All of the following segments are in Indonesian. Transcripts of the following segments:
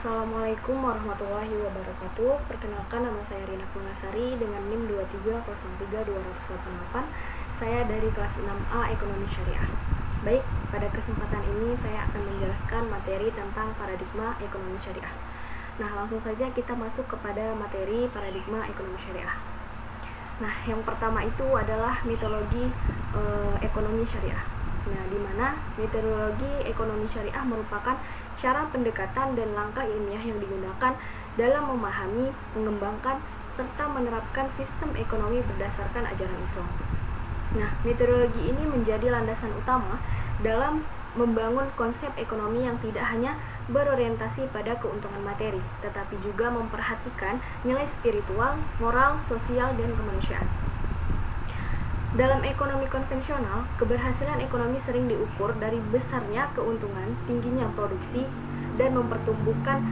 Assalamualaikum warahmatullahi wabarakatuh. Perkenalkan, nama saya Rina Pungasari dengan NIM 2303288. Saya dari kelas 6A Ekonomi Syariah. Baik, pada kesempatan ini saya akan menjelaskan materi tentang paradigma ekonomi syariah. Nah, langsung saja kita masuk kepada materi paradigma ekonomi syariah. Nah, yang pertama itu adalah metodologi ekonomi syariah. Nah, di mana metodologi ekonomi syariah merupakan cara pendekatan dan langkah ilmiah yang digunakan dalam memahami, mengembangkan, serta menerapkan sistem ekonomi berdasarkan ajaran Islam. Nah, metodologi ini menjadi landasan utama dalam membangun konsep ekonomi yang tidak hanya berorientasi pada keuntungan materi, tetapi juga memperhatikan nilai spiritual, moral, sosial, dan kemanusiaan. Dalam ekonomi konvensional, keberhasilan ekonomi sering diukur dari besarnya keuntungan, tingginya produksi, dan mempertumbuhkan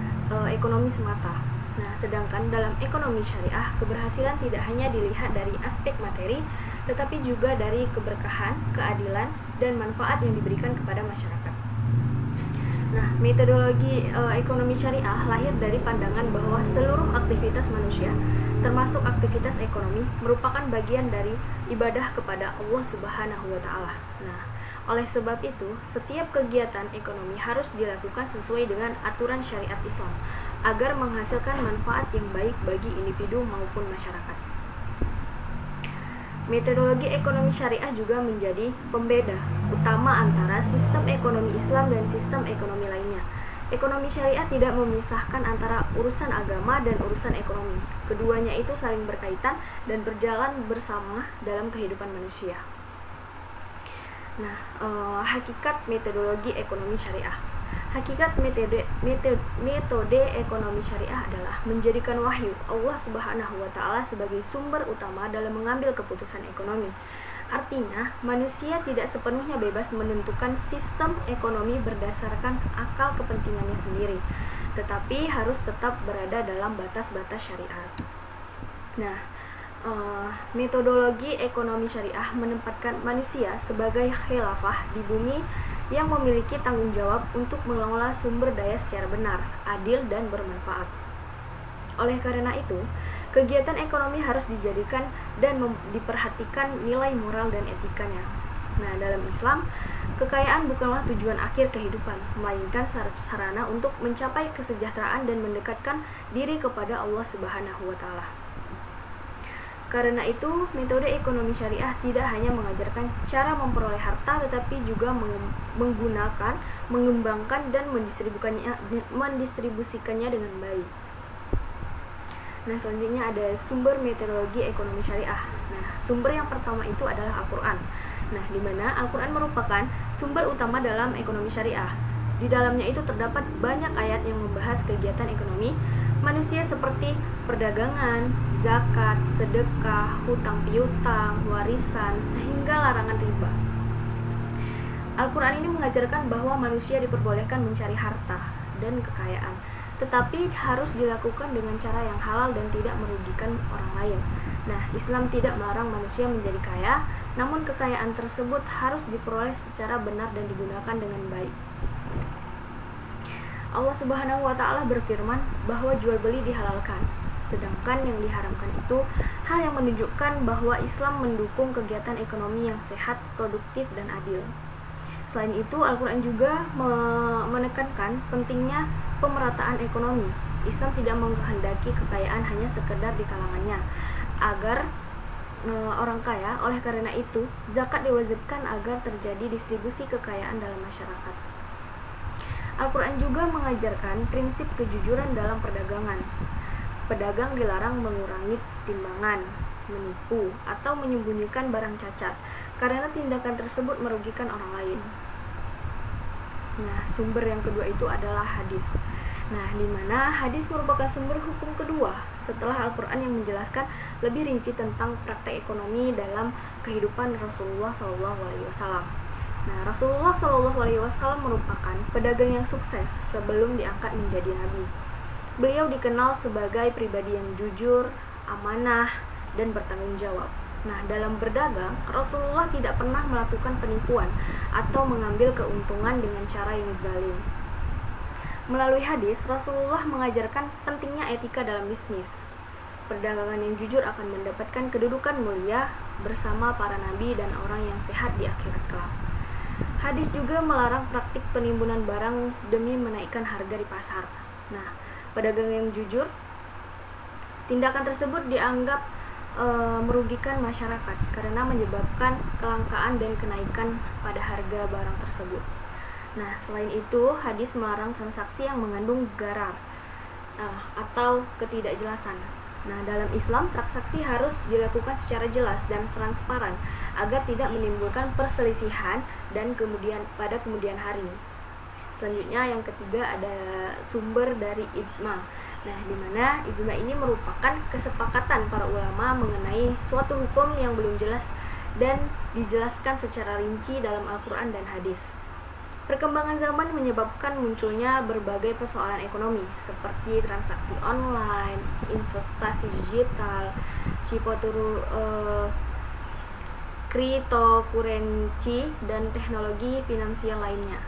ekonomi semata. Nah, sedangkan dalam ekonomi syariah, keberhasilan tidak hanya dilihat dari aspek materi, tetapi juga dari keberkahan, keadilan, dan manfaat yang diberikan kepada masyarakat. Nah, metodologi ekonomi syariah lahir dari pandangan bahwa seluruh aktivitas manusia, termasuk aktivitas ekonomi, merupakan bagian dari ibadah kepada Allah Subhanahu wa Ta'ala. Nah, oleh sebab itu, setiap kegiatan ekonomi harus dilakukan sesuai dengan aturan syariat Islam agar menghasilkan manfaat yang baik bagi individu maupun masyarakat. Metodologi ekonomi syariah juga menjadi pembeda utama antara sistem ekonomi Islam dan sistem ekonomi lainnya. Ekonomi syariah tidak memisahkan antara urusan agama dan urusan ekonomi. Keduanya itu saling berkaitan dan berjalan bersama dalam kehidupan manusia. Nah, hakikat metodologi ekonomi syariah. Hakikat metode ekonomi syariah adalah menjadikan wahyu Allah Subhanahu wa Ta'ala sebagai sumber utama dalam mengambil keputusan ekonomi. Artinya, manusia tidak sepenuhnya bebas menentukan sistem ekonomi berdasarkan akal kepentingannya sendiri, tetapi harus tetap berada dalam batas-batas syariat. Nah, metodologi ekonomi syariah menempatkan manusia sebagai khilafah di bumi yang memiliki tanggung jawab untuk mengelola sumber daya secara benar, adil, dan bermanfaat. Oleh karena itu, kegiatan ekonomi harus dijadikan dan diperhatikan nilai moral dan etikanya. Nah, dalam Islam, kekayaan bukanlah tujuan akhir kehidupan, melainkan sarana untuk mencapai kesejahteraan dan mendekatkan diri kepada Allah Subhanahu wa Ta'ala. Karena itu, metode ekonomi syariah tidak hanya mengajarkan cara memperoleh harta, tetapi juga menggunakan, mengembangkan, dan mendistribusikannya dengan baik. Nah, selanjutnya ada sumber metodologi ekonomi syariah. Nah, sumber yang pertama itu adalah Al-Quran. Nah, di mana Al-Quran merupakan sumber utama dalam ekonomi syariah. Di dalamnya itu terdapat banyak ayat yang membahas kegiatan ekonomi manusia seperti perdagangan, zakat, sedekah, hutang piutang, warisan, sehingga larangan riba. Al-Quran ini mengajarkan bahwa manusia diperbolehkan mencari harta dan kekayaan, tetapi harus dilakukan dengan cara yang halal dan tidak merugikan orang lain. Nah, Islam tidak melarang manusia menjadi kaya, namun kekayaan tersebut harus diperoleh secara benar dan digunakan dengan baik. Allah Subhanahu wa Ta'ala berfirman bahwa jual beli dihalalkan, sedangkan yang diharamkan itu hal yang menunjukkan bahwa Islam mendukung kegiatan ekonomi yang sehat, produktif, dan adil. Selain itu, Al-Quran juga menekankan pentingnya pemerataan ekonomi. Islam tidak menghendaki kekayaan hanya sekedar di kalangannya agar orang kaya. Oleh karena itu, zakat diwajibkan agar terjadi distribusi kekayaan dalam masyarakat. Al-Quran juga mengajarkan prinsip kejujuran dalam perdagangan. Pedagang dilarang mengurangi timbangan, menipu, atau menyembunyikan barang cacat, karena tindakan tersebut merugikan orang lain. Nah, sumber yang kedua itu adalah hadis. Nah, di mana hadis merupakan sumber hukum kedua setelah Al-Quran yang menjelaskan lebih rinci tentang praktek ekonomi dalam kehidupan Rasulullah SAW. Nah, Rasulullah SAW merupakan pedagang yang sukses sebelum diangkat menjadi nabi. Beliau dikenal sebagai pribadi yang jujur, amanah, dan bertanggung jawab. Nah, dalam berdagang, Rasulullah tidak pernah melakukan penipuan atau mengambil keuntungan dengan cara yang zalim. Melalui hadis, Rasulullah mengajarkan pentingnya etika dalam bisnis. Perdagangan yang jujur akan mendapatkan kedudukan mulia bersama para nabi dan orang yang sehat di akhirat kelak. Hadis juga melarang praktik penimbunan barang demi menaikkan harga di pasar. Nah, pedagang yang jujur, tindakan tersebut dianggap merugikan masyarakat karena menyebabkan kelangkaan dan kenaikan pada harga barang tersebut. Nah, selain itu, hadis melarang transaksi yang mengandung gharar atau ketidakjelasan. Nah, dalam Islam, transaksi harus dilakukan secara jelas dan transparan agar tidak menimbulkan perselisihan dan pada kemudian hari. Selanjutnya, yang ketiga ada sumber dari ijma. Nah, di mana ijma ini merupakan kesepakatan para ulama mengenai suatu hukum yang belum jelas dan dijelaskan secara rinci dalam Al-Quran dan hadis. Perkembangan zaman menyebabkan munculnya berbagai persoalan ekonomi seperti transaksi online, investasi digital, cryptocurrency, dan teknologi finansial lainnya.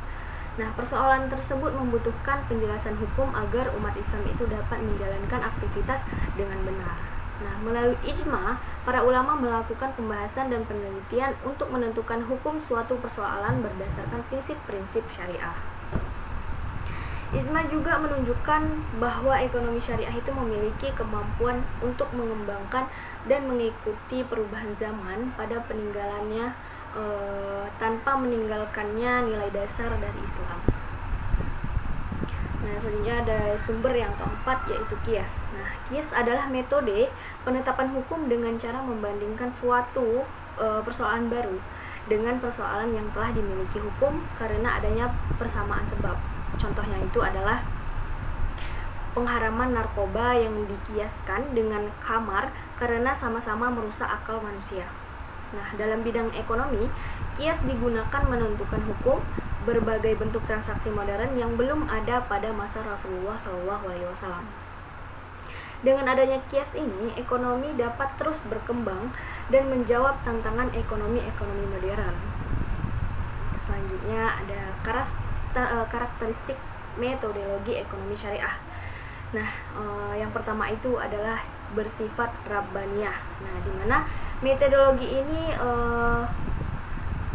Nah, persoalan tersebut membutuhkan penjelasan hukum agar umat Islam itu dapat menjalankan aktivitas dengan benar. Nah, melalui ijma, para ulama melakukan pembahasan dan penelitian untuk menentukan hukum suatu persoalan berdasarkan prinsip-prinsip syariah. Ijma juga menunjukkan bahwa ekonomi syariah itu memiliki kemampuan untuk mengembangkan dan mengikuti perubahan zaman pada peninggalannya tanpa meninggalkannya nilai dasar dari Islam. Nah, selanjutnya ada sumber yang keempat, yaitu qiyas. Nah, qiyas adalah metode penetapan hukum dengan cara membandingkan suatu persoalan baru dengan persoalan yang telah dimiliki hukum karena adanya persamaan sebab. Contohnya itu adalah pengharaman narkoba yang dikiaskan dengan khamar karena sama-sama merusak akal manusia. Nah, dalam bidang ekonomi, qiyas digunakan menentukan hukum berbagai bentuk transaksi modern yang belum ada pada masa Rasulullah SAW. Dengan adanya qiyas ini, ekonomi dapat terus berkembang dan menjawab tantangan ekonomi modern. Selanjutnya ada karakteristik metodologi ekonomi syariah. Nah, yang pertama itu adalah bersifat rabbaniyah. Nah, di mana metodologi ini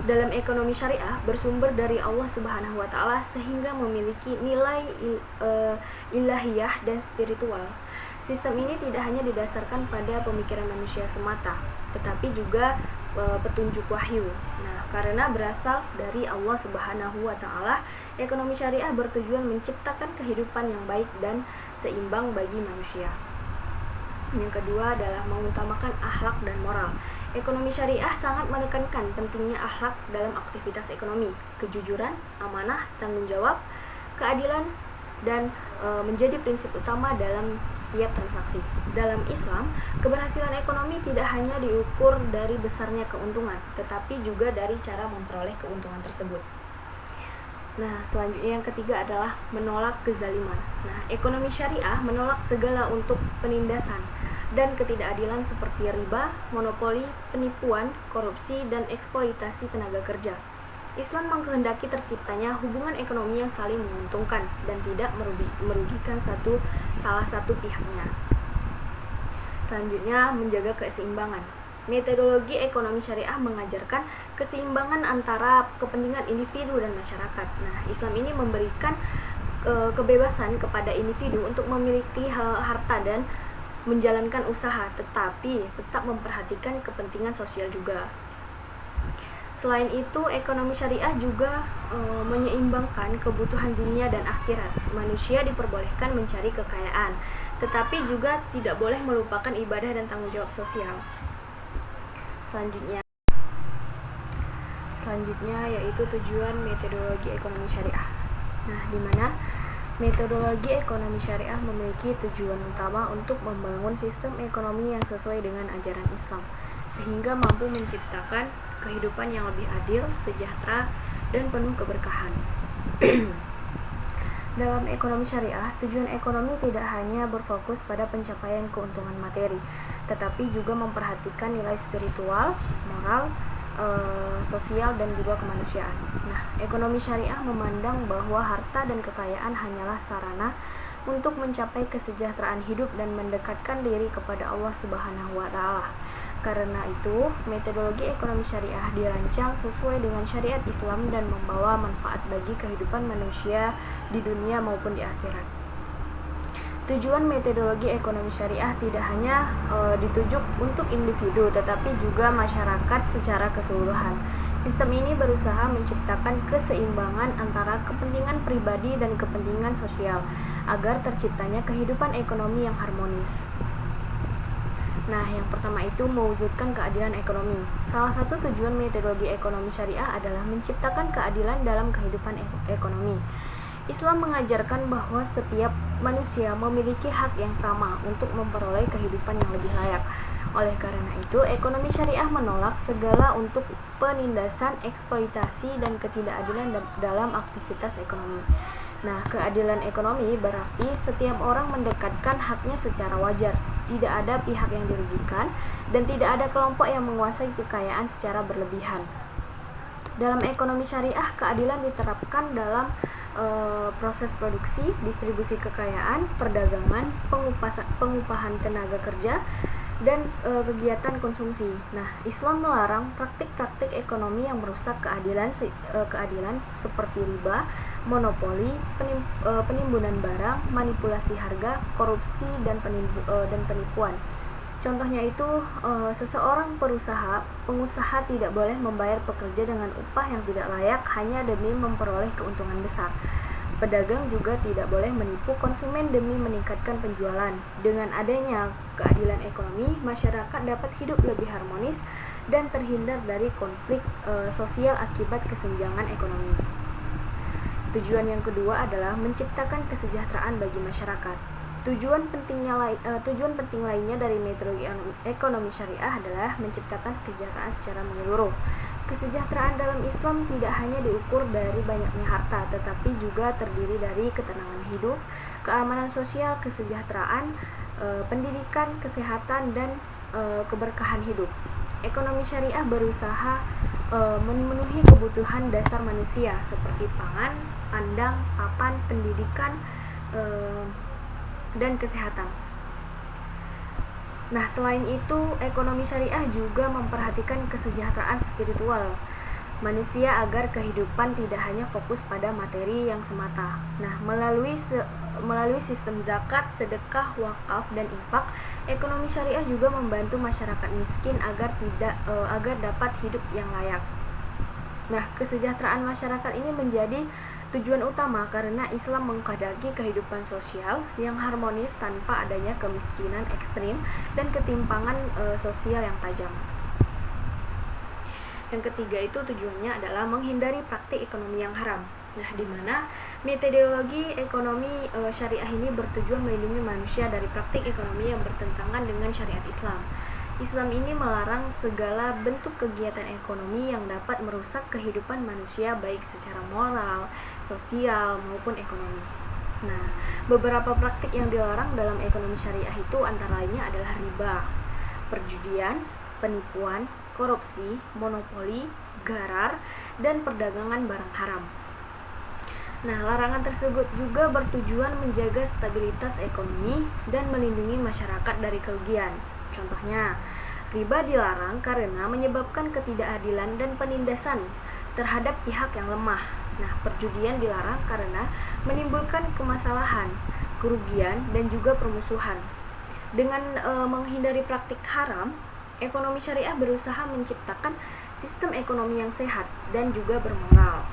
dalam ekonomi syariah bersumber dari Allah Subhanahu wa taala sehingga memiliki nilai ilahiyah dan spiritual. Sistem ini tidak hanya didasarkan pada pemikiran manusia semata, tetapi juga petunjuk wahyu. Nah, karena berasal dari Allah Subhanahu wa taala, ekonomi syariah bertujuan menciptakan kehidupan yang baik dan seimbang bagi manusia. Yang kedua adalah mengutamakan akhlak dan moral. Ekonomi syariah sangat menekankan pentingnya akhlak dalam aktivitas ekonomi, kejujuran, amanah, tanggung jawab, keadilan, dan menjadi prinsip utama dalam setiap transaksi. Dalam Islam, keberhasilan ekonomi tidak hanya diukur dari besarnya keuntungan, tetapi juga dari cara memperoleh keuntungan tersebut. Nah, selanjutnya yang ketiga adalah menolak kezaliman. Nah, ekonomi syariah menolak segala untuk penindasan dan ketidakadilan seperti riba, monopoli, penipuan, korupsi, dan eksploitasi tenaga kerja. Islam mengkehendaki terciptanya hubungan ekonomi yang saling menguntungkan dan tidak merugikan salah satu pihaknya. Selanjutnya, menjaga keseimbangan. Metodologi ekonomi syariah mengajarkan keseimbangan antara kepentingan individu dan masyarakat. Nah, Islam ini memberikan kebebasan kepada individu untuk memiliki harta dan menjalankan usaha, tetapi tetap memperhatikan kepentingan sosial juga. Selain itu, ekonomi syariah juga menyeimbangkan kebutuhan dunia dan akhirat. Manusia diperbolehkan mencari kekayaan, tetapi juga tidak boleh melupakan ibadah dan tanggung jawab sosial. Selanjutnya yaitu tujuan metodologi ekonomi syariah. Nah, di mana metodologi ekonomi syariah memiliki tujuan utama untuk membangun sistem ekonomi yang sesuai dengan ajaran Islam, sehingga mampu menciptakan kehidupan yang lebih adil, sejahtera, dan penuh keberkahan. Dalam ekonomi syariah, tujuan ekonomi tidak hanya berfokus pada pencapaian keuntungan materi, tetapi juga memperhatikan nilai spiritual, moral, sosial dan juga kemanusiaan. Nah, ekonomi syariah memandang bahwa harta dan kekayaan hanyalah sarana untuk mencapai kesejahteraan hidup dan mendekatkan diri kepada Allah Subhanahu wa taala. Karena itu, metodologi ekonomi syariah dirancang sesuai dengan syariat Islam dan membawa manfaat bagi kehidupan manusia di dunia maupun di akhirat. Tujuan metodologi ekonomi syariah tidak hanya ditujuk untuk individu, tetapi juga masyarakat secara keseluruhan. Sistem ini berusaha menciptakan keseimbangan antara kepentingan pribadi dan kepentingan sosial, agar terciptanya kehidupan ekonomi yang harmonis. Nah, yang pertama itu mewujudkan keadilan ekonomi. Salah satu tujuan metodologi ekonomi syariah adalah menciptakan keadilan dalam kehidupan ekonomi. Islam mengajarkan bahwa setiap manusia memiliki hak yang sama untuk memperoleh kehidupan yang lebih layak. Oleh karena itu, ekonomi syariah menolak segala untuk penindasan, eksploitasi, dan ketidakadilan dalam aktivitas ekonomi. Nah, keadilan ekonomi berarti setiap orang mendekatkan haknya secara wajar, tidak ada pihak yang dirugikan, dan tidak ada kelompok yang menguasai kekayaan secara berlebihan. Dalam ekonomi syariah, keadilan diterapkan dalam proses produksi, distribusi kekayaan, perdagangan, pengupahan tenaga kerja, dan kegiatan konsumsi. Nah, Islam melarang praktik-praktik ekonomi yang merusak keadilan seperti riba, monopoli, penimbunan barang, manipulasi harga, korupsi, dan penipuan. Contohnya itu, seseorang pengusaha tidak boleh membayar pekerja dengan upah yang tidak layak hanya demi memperoleh keuntungan besar. Pedagang juga tidak boleh menipu konsumen demi meningkatkan penjualan. Dengan adanya keadilan ekonomi, masyarakat dapat hidup lebih harmonis dan terhindar dari konflik sosial akibat kesenjangan ekonomi. Tujuan yang kedua adalah menciptakan kesejahteraan bagi masyarakat. Tujuan penting lainnya dari metodologi ekonomi syariah adalah menciptakan kesejahteraan secara menyeluruh. Kesejahteraan dalam Islam tidak hanya diukur dari banyaknya harta, tetapi juga terdiri dari ketenangan hidup, keamanan sosial, kesejahteraan, pendidikan, kesehatan, dan keberkahan hidup. Ekonomi syariah berusaha memenuhi kebutuhan dasar manusia seperti pangan, pandang, papan, pendidikan, dan kesehatan. Nah, selain itu, ekonomi syariah juga memperhatikan kesejahteraan spiritual manusia agar kehidupan tidak hanya fokus pada materi yang semata. Nah, melalui sistem zakat, sedekah, wakaf, dan infak, ekonomi syariah juga membantu masyarakat miskin agar dapat hidup yang layak. Nah, kesejahteraan masyarakat ini menjadi tujuan utama karena Islam mengkaji kehidupan sosial yang harmonis tanpa adanya kemiskinan ekstrim dan ketimpangan sosial yang tajam. Yang ketiga itu tujuannya adalah menghindari praktik ekonomi yang haram. Nah, di mana metodologi ekonomi syariah ini bertujuan melindungi manusia dari praktik ekonomi yang bertentangan dengan syariat Islam. Islam ini melarang segala bentuk kegiatan ekonomi yang dapat merusak kehidupan manusia baik secara moral, sosial, maupun ekonomi. Nah, beberapa praktik yang dilarang dalam ekonomi syariah itu antara lainnya adalah riba, perjudian, penipuan, korupsi, monopoli, gharar, dan perdagangan barang haram. Nah, larangan tersebut juga bertujuan menjaga stabilitas ekonomi dan melindungi masyarakat dari kerugian. Contohnya, riba dilarang karena menyebabkan ketidakadilan dan penindasan terhadap pihak yang lemah. Nah, perjudian dilarang karena menimbulkan kemasalahan, kerugian, dan juga permusuhan. Dengan menghindari praktik haram, ekonomi syariah berusaha menciptakan sistem ekonomi yang sehat dan juga bermoral.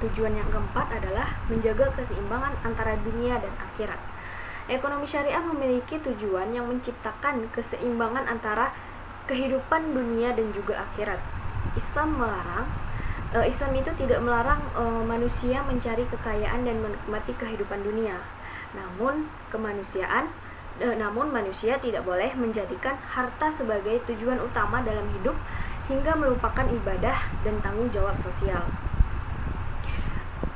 Tujuan yang keempat adalah menjaga keseimbangan antara dunia dan akhirat. Ekonomi syariah memiliki tujuan yang menciptakan keseimbangan antara kehidupan dunia dan juga akhirat. Islam itu tidak melarang manusia mencari kekayaan dan menikmati kehidupan dunia. Namun manusia tidak boleh menjadikan harta sebagai tujuan utama dalam hidup hingga melupakan ibadah dan tanggung jawab sosial.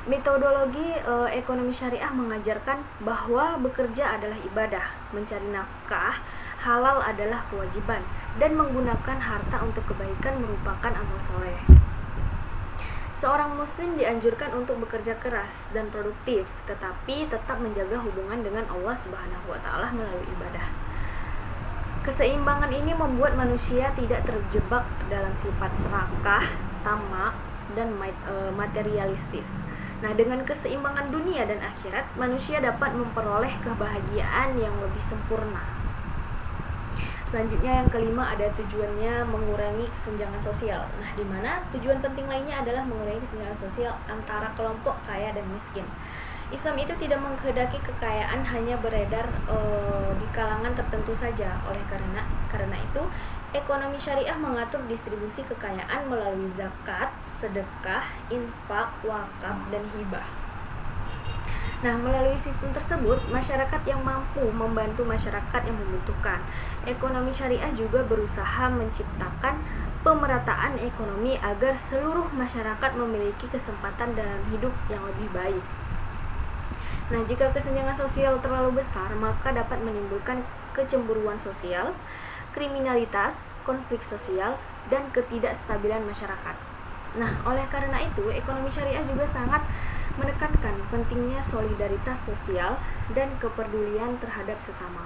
Metodologi ekonomi syariah mengajarkan bahwa bekerja adalah ibadah, mencari nafkah halal adalah kewajiban, dan menggunakan harta untuk kebaikan merupakan amal soleh. Seorang muslim dianjurkan untuk bekerja keras dan produktif, tetapi tetap menjaga hubungan dengan Allah Subhanahu wa Ta'ala melalui ibadah. Keseimbangan ini membuat manusia tidak terjebak dalam sifat serakah, tamak, dan materialistis. Nah, dengan keseimbangan dunia dan akhirat, manusia dapat memperoleh kebahagiaan yang lebih sempurna. Selanjutnya yang kelima, ada tujuannya mengurangi kesenjangan sosial. Nah, di mana tujuan penting lainnya adalah mengurangi kesenjangan sosial antara kelompok kaya dan miskin. Islam itu tidak mengkehendaki kekayaan hanya beredar di kalangan tertentu saja. Oleh karena itu, ekonomi syariah mengatur distribusi kekayaan melalui zakat, sedekah, infak, wakaf, dan hibah. Nah, melalui sistem tersebut, masyarakat yang mampu membantu masyarakat yang membutuhkan. Ekonomi syariah juga berusaha menciptakan pemerataan ekonomi agar seluruh masyarakat memiliki kesempatan dalam hidup yang lebih baik. Nah, jika kesenjangan sosial terlalu besar, maka dapat menimbulkan kecemburuan sosial, kriminalitas, konflik sosial, dan ketidakstabilan masyarakat. Nah, oleh karena itu, ekonomi syariah juga sangat menekankan pentingnya solidaritas sosial dan kepedulian terhadap sesama.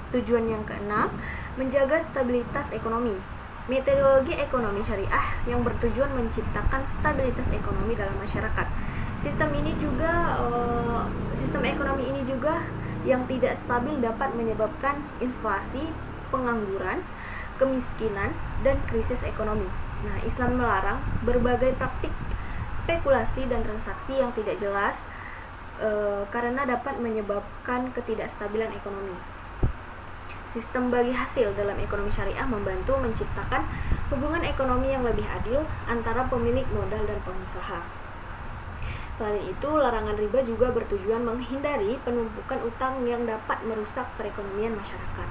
Tujuan yang keenam, menjaga stabilitas ekonomi. Metodologi ekonomi syariah yang bertujuan menciptakan stabilitas ekonomi dalam masyarakat. Sistem ekonomi ini juga yang tidak stabil dapat menyebabkan inflasi, pengangguran, kemiskinan, dan krisis ekonomi. Nah, Islam melarang berbagai praktik spekulasi dan transaksi yang tidak jelas karena dapat menyebabkan ketidakstabilan ekonomi. Sistem bagi hasil dalam ekonomi syariah membantu menciptakan hubungan ekonomi yang lebih adil antara pemilik modal dan pengusaha. Selain itu, larangan riba juga bertujuan menghindari penumpukan utang yang dapat merusak perekonomian masyarakat.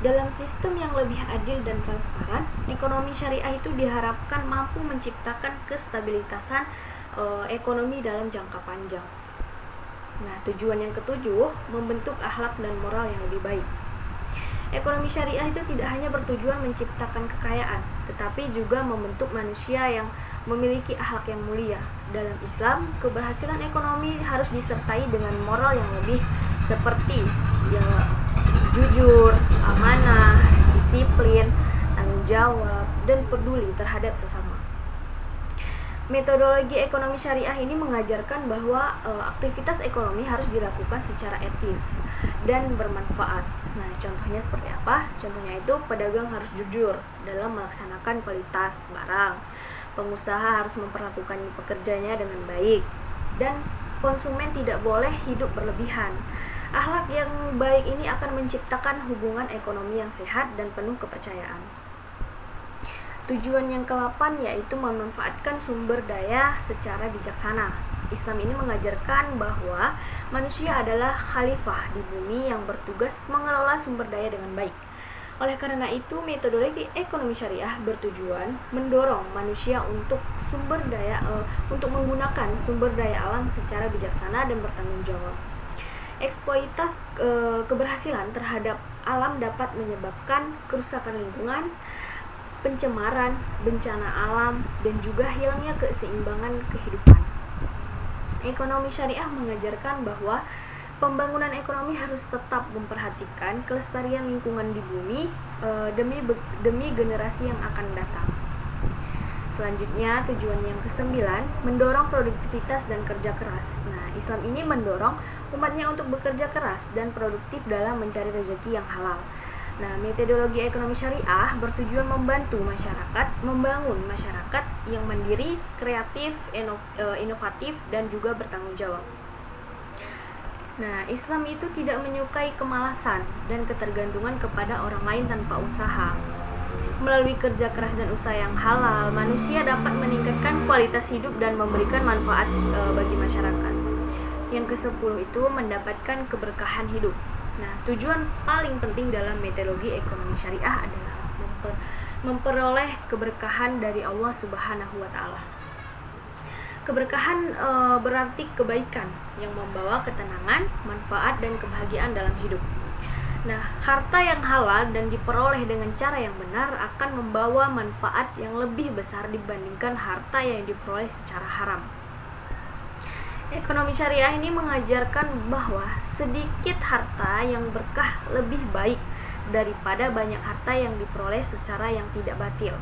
Dalam sistem yang lebih adil dan transparan, ekonomi syariah itu diharapkan mampu menciptakan kestabilitasan ekonomi dalam jangka panjang. Nah, tujuan yang ketujuh, membentuk akhlak dan moral yang lebih baik. Ekonomi syariah itu tidak hanya bertujuan menciptakan kekayaan, tetapi juga membentuk manusia yang memiliki akhlak yang mulia. Dalam Islam, keberhasilan ekonomi harus disertai dengan moral yang lebih seperti jujur, amanah, disiplin, tanggung jawab, dan peduli terhadap sesama. Metodologi ekonomi syariah ini mengajarkan bahwa aktivitas ekonomi harus dilakukan secara etis dan bermanfaat. Nah, contohnya seperti apa? Contohnya itu, pedagang harus jujur dalam melaksanakan kualitas barang. Pengusaha harus memperlakukan pekerjanya dengan baik, dan konsumen tidak boleh hidup berlebihan. Akhlak yang baik ini akan menciptakan hubungan ekonomi yang sehat dan penuh kepercayaan. Tujuan yang ke-8 yaitu memanfaatkan sumber daya secara bijaksana. Islam ini mengajarkan bahwa manusia adalah khalifah di bumi yang bertugas mengelola sumber daya dengan baik. Oleh karena itu, metodologi ekonomi syariah bertujuan mendorong manusia untuk menggunakan sumber daya alam secara bijaksana dan bertanggung jawab. Eksploitasi keberhasilan terhadap alam dapat menyebabkan kerusakan lingkungan, pencemaran, bencana alam, dan juga hilangnya keseimbangan kehidupan. Ekonomi syariah mengajarkan bahwa pembangunan ekonomi harus tetap memperhatikan kelestarian lingkungan di bumi demi generasi yang akan datang. Selanjutnya, tujuan yang ke-9, mendorong produktivitas dan kerja keras. Nah, Islam ini mendorong umatnya untuk bekerja keras dan produktif dalam mencari rezeki yang halal. Nah, metodologi ekonomi syariah bertujuan membantu masyarakat membangun masyarakat yang mandiri, kreatif, inovatif, dan juga bertanggung jawab. Nah, Islam itu tidak menyukai kemalasan dan ketergantungan kepada orang lain tanpa usaha. Melalui kerja keras dan usaha yang halal, manusia dapat meningkatkan kualitas hidup dan memberikan manfaat bagi masyarakat. Yang ke-10 itu mendapatkan keberkahan hidup. Nah, tujuan paling penting dalam metodologi ekonomi syariah adalah memperoleh keberkahan dari Allah Subhanahu wa Ta'ala. Keberkahan berarti kebaikan yang membawa ketenangan, manfaat, dan kebahagiaan dalam hidup. Nah, harta yang halal dan diperoleh dengan cara yang benar akan membawa manfaat yang lebih besar dibandingkan harta yang diperoleh secara haram. Ekonomi syariah ini mengajarkan bahwa sedikit harta yang berkah lebih baik daripada banyak harta yang diperoleh secara yang tidak batil.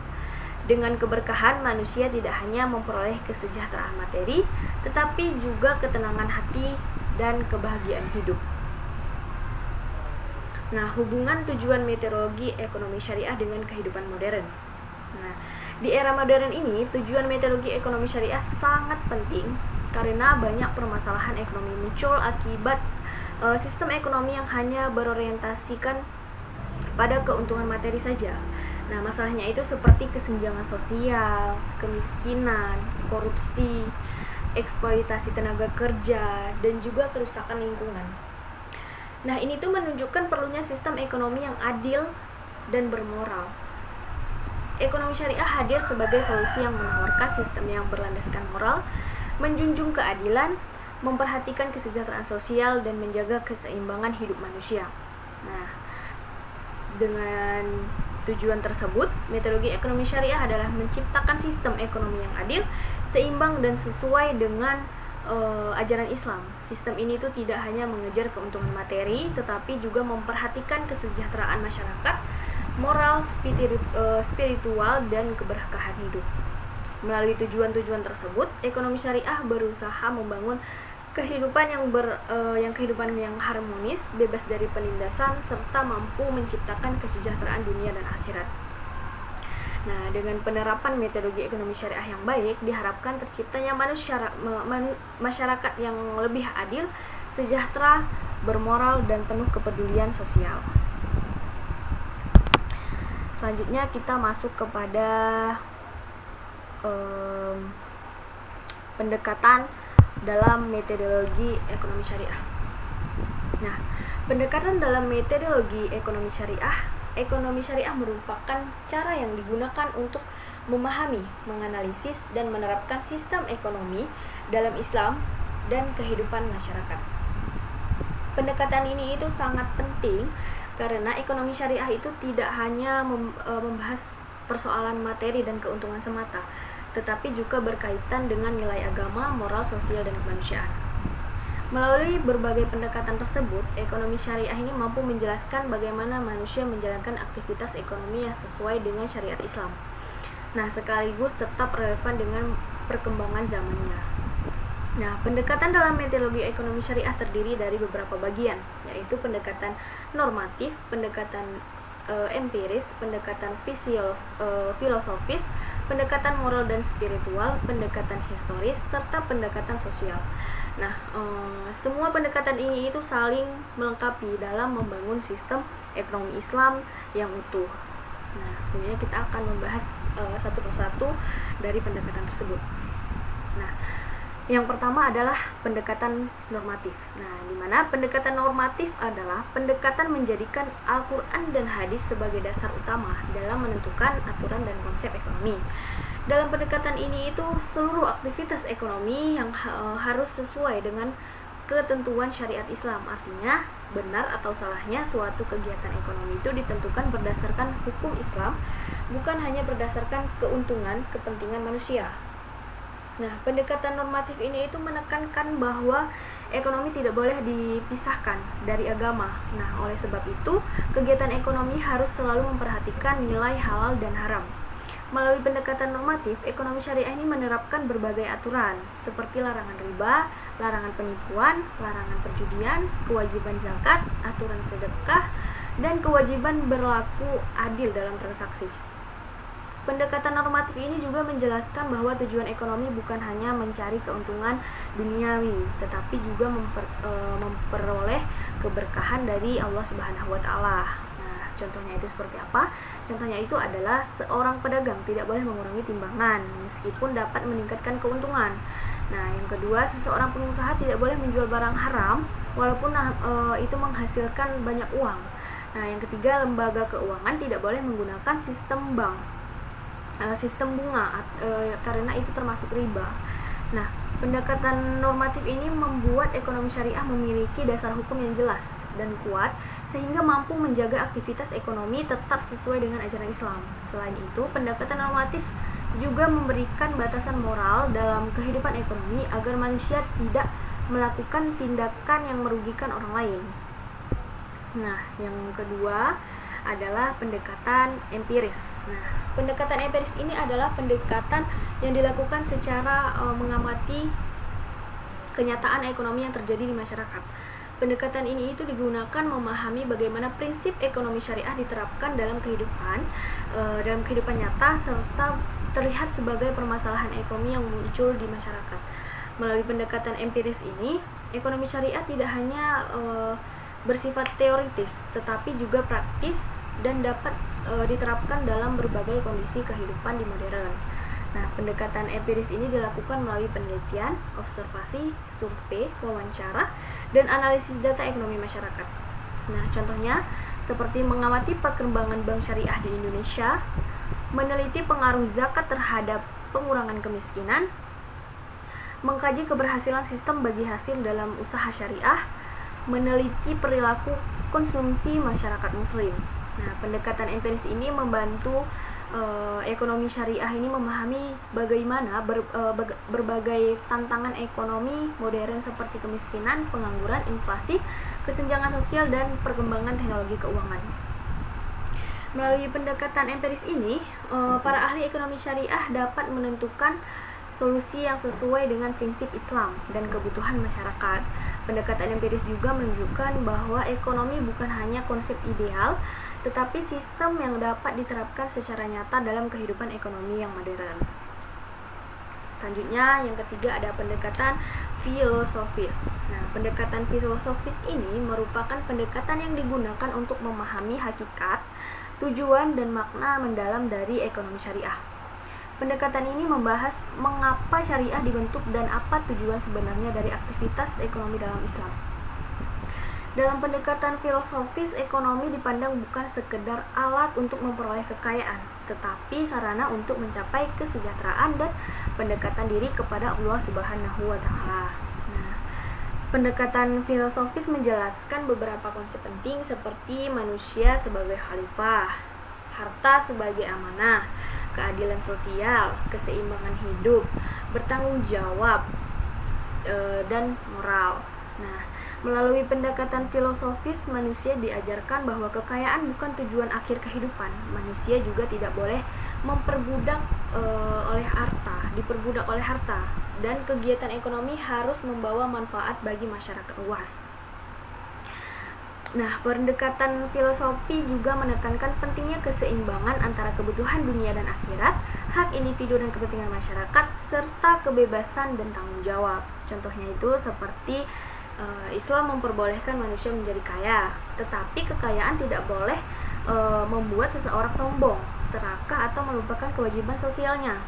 Dengan keberkahan, manusia tidak hanya memperoleh kesejahteraan materi, tetapi juga ketenangan hati dan kebahagiaan hidup. Nah, hubungan tujuan metodologi ekonomi syariah dengan kehidupan modern. Nah, di era modern ini, tujuan metodologi ekonomi syariah sangat penting karena banyak permasalahan ekonomi muncul akibat sistem ekonomi yang hanya berorientasikan pada keuntungan materi saja. Nah, masalahnya itu seperti kesenjangan sosial, kemiskinan, korupsi, eksploitasi tenaga kerja, dan juga kerusakan lingkungan. Nah, ini tuh menunjukkan perlunya sistem ekonomi yang adil dan bermoral. Ekonomi syariah hadir sebagai solusi yang menawarkan sistem yang berlandaskan moral, menjunjung keadilan, memperhatikan kesejahteraan sosial, dan menjaga keseimbangan hidup manusia. Nah, dengan tujuan tersebut, metodologi ekonomi syariah adalah menciptakan sistem ekonomi yang adil, seimbang, dan sesuai dengan ajaran Islam. Sistem ini tuh tidak hanya mengejar keuntungan materi, tetapi juga memperhatikan kesejahteraan masyarakat, moral, spiritual, dan keberkahan hidup. Melalui tujuan-tujuan tersebut, ekonomi syariah berusaha membangun kehidupan yang harmonis, bebas dari penindasan, serta mampu menciptakan kesejahteraan dunia dan akhirat. Nah, dengan penerapan metodologi ekonomi syariah yang baik, diharapkan terciptanya masyarakat yang lebih adil, sejahtera, bermoral, dan penuh kepedulian sosial. Selanjutnya kita masuk kepada pendekatan dalam metodologi ekonomi syariah. Nah, pendekatan dalam metodologi ekonomi syariah merupakan cara yang digunakan untuk memahami, menganalisis, dan menerapkan sistem ekonomi dalam Islam dan kehidupan masyarakat. Pendekatan ini itu sangat penting karena ekonomi syariah itu tidak hanya membahas persoalan materi dan keuntungan semata, tetapi juga berkaitan dengan nilai agama, moral, sosial, dan kemanusiaan. Melalui berbagai pendekatan tersebut, ekonomi syariah ini mampu menjelaskan bagaimana manusia menjalankan aktivitas ekonomi yang sesuai dengan syariat Islam. Nah, sekaligus tetap relevan dengan perkembangan zamannya. Nah, pendekatan dalam metodologi ekonomi syariah terdiri dari beberapa bagian, yaitu pendekatan normatif, pendekatan empiris, pendekatan filosofis, pendekatan moral dan spiritual, pendekatan historis, serta pendekatan sosial. Nah, semua pendekatan ini itu saling melengkapi dalam membangun sistem ekonomi Islam yang utuh. Nah, sebenarnya kita akan membahas satu persatu dari pendekatan tersebut. Nah, yang pertama adalah pendekatan normatif. Nah, di mana pendekatan normatif adalah pendekatan menjadikan Al-Quran dan hadis sebagai dasar utama dalam menentukan aturan dan konsep ekonomi. Dalam pendekatan ini itu seluruh aktivitas ekonomi yang harus sesuai dengan ketentuan syariat Islam. Artinya, benar atau salahnya suatu kegiatan ekonomi itu ditentukan berdasarkan hukum Islam, bukan hanya berdasarkan keuntungan kepentingan manusia. Nah, pendekatan normatif ini itu menekankan bahwa ekonomi tidak boleh dipisahkan dari agama. Nah, oleh sebab itu, kegiatan ekonomi harus selalu memperhatikan nilai halal dan haram. Melalui pendekatan normatif, ekonomi syariah ini menerapkan berbagai aturan, seperti larangan riba, larangan penipuan, larangan perjudian, kewajiban zakat, aturan sedekah, dan kewajiban berlaku adil dalam transaksi. Pendekatan normatif ini juga menjelaskan bahwa tujuan ekonomi bukan hanya mencari keuntungan duniawi, tetapi juga memperoleh keberkahan dari Allah Subhanahu wa Ta'ala. Nah, contohnya itu seperti apa? Contohnya itu adalah seorang pedagang tidak boleh mengurangi timbangan meskipun dapat meningkatkan keuntungan. Nah, yang kedua, seseorang pengusaha tidak boleh menjual barang haram walaupun itu menghasilkan banyak uang. Nah, yang ketiga, lembaga keuangan tidak boleh menggunakan sistem bank, sistem bunga, karena itu termasuk riba. Nah, pendekatan normatif ini membuat ekonomi syariah memiliki dasar hukum yang jelas dan kuat sehingga mampu menjaga aktivitas ekonomi tetap sesuai dengan ajaran Islam. Selain itu, pendekatan normatif juga memberikan batasan moral dalam kehidupan ekonomi agar manusia tidak melakukan tindakan yang merugikan orang lain. Nah, yang kedua adalah pendekatan empiris. Nah, pendekatan empiris ini adalah pendekatan yang dilakukan secara mengamati kenyataan ekonomi yang terjadi di masyarakat. Pendekatan ini itu digunakan memahami bagaimana prinsip ekonomi syariah diterapkan dalam kehidupan nyata serta terlihat sebagai permasalahan ekonomi yang muncul di masyarakat. Melalui pendekatan empiris ini, ekonomi syariah tidak hanya bersifat teoritis, tetapi juga praktis dan dapat diterapkan dalam berbagai kondisi kehidupan di modern. Nah, pendekatan empiris ini dilakukan melalui penelitian, observasi, survei, wawancara, dan analisis data ekonomi masyarakat. Nah, contohnya seperti mengamati perkembangan bank syariah di Indonesia, meneliti pengaruh zakat terhadap pengurangan kemiskinan, mengkaji keberhasilan sistem bagi hasil dalam usaha syariah, meneliti perilaku konsumsi masyarakat muslim. Nah, pendekatan empiris ini membantu ekonomi syariah ini memahami bagaimana berbagai tantangan ekonomi modern seperti kemiskinan, pengangguran, inflasi, kesenjangan sosial, dan perkembangan teknologi keuangan. Melalui pendekatan empiris ini, para ahli ekonomi syariah dapat menentukan solusi yang sesuai dengan prinsip Islam dan kebutuhan masyarakat. Pendekatan empiris juga menunjukkan bahwa ekonomi bukan hanya konsep ideal, tetapi sistem yang dapat diterapkan secara nyata dalam kehidupan ekonomi yang modern. Selanjutnya, yang ketiga ada pendekatan filosofis. Nah, pendekatan filosofis ini merupakan pendekatan yang digunakan untuk memahami hakikat, tujuan, dan makna mendalam dari ekonomi syariah. Pendekatan ini membahas mengapa syariah dibentuk dan apa tujuan sebenarnya dari aktivitas ekonomi dalam Islam. Dalam pendekatan filosofis, ekonomi dipandang bukan sekedar alat untuk memperoleh kekayaan, tetapi sarana untuk mencapai kesejahteraan dan pendekatan diri kepada Allah Subhanahu wa Ta'ala. Nah, pendekatan filosofis menjelaskan beberapa konsep penting seperti manusia sebagai khalifah, harta sebagai amanah, keadilan sosial, keseimbangan hidup, bertanggung jawab, dan moral. Nah, melalui pendekatan filosofis, manusia diajarkan bahwa kekayaan bukan tujuan akhir kehidupan. Manusia juga tidak boleh diperbudak oleh harta, dan kegiatan ekonomi harus membawa manfaat bagi masyarakat luas. Nah, pendekatan filosofi juga menekankan pentingnya keseimbangan antara kebutuhan dunia dan akhirat, hak individu dan kepentingan masyarakat, serta kebebasan dan tanggung jawab. Contohnya itu seperti Islam memperbolehkan manusia menjadi kaya, tetapi kekayaan tidak boleh membuat seseorang sombong, serakah, atau melupakan kewajiban sosialnya.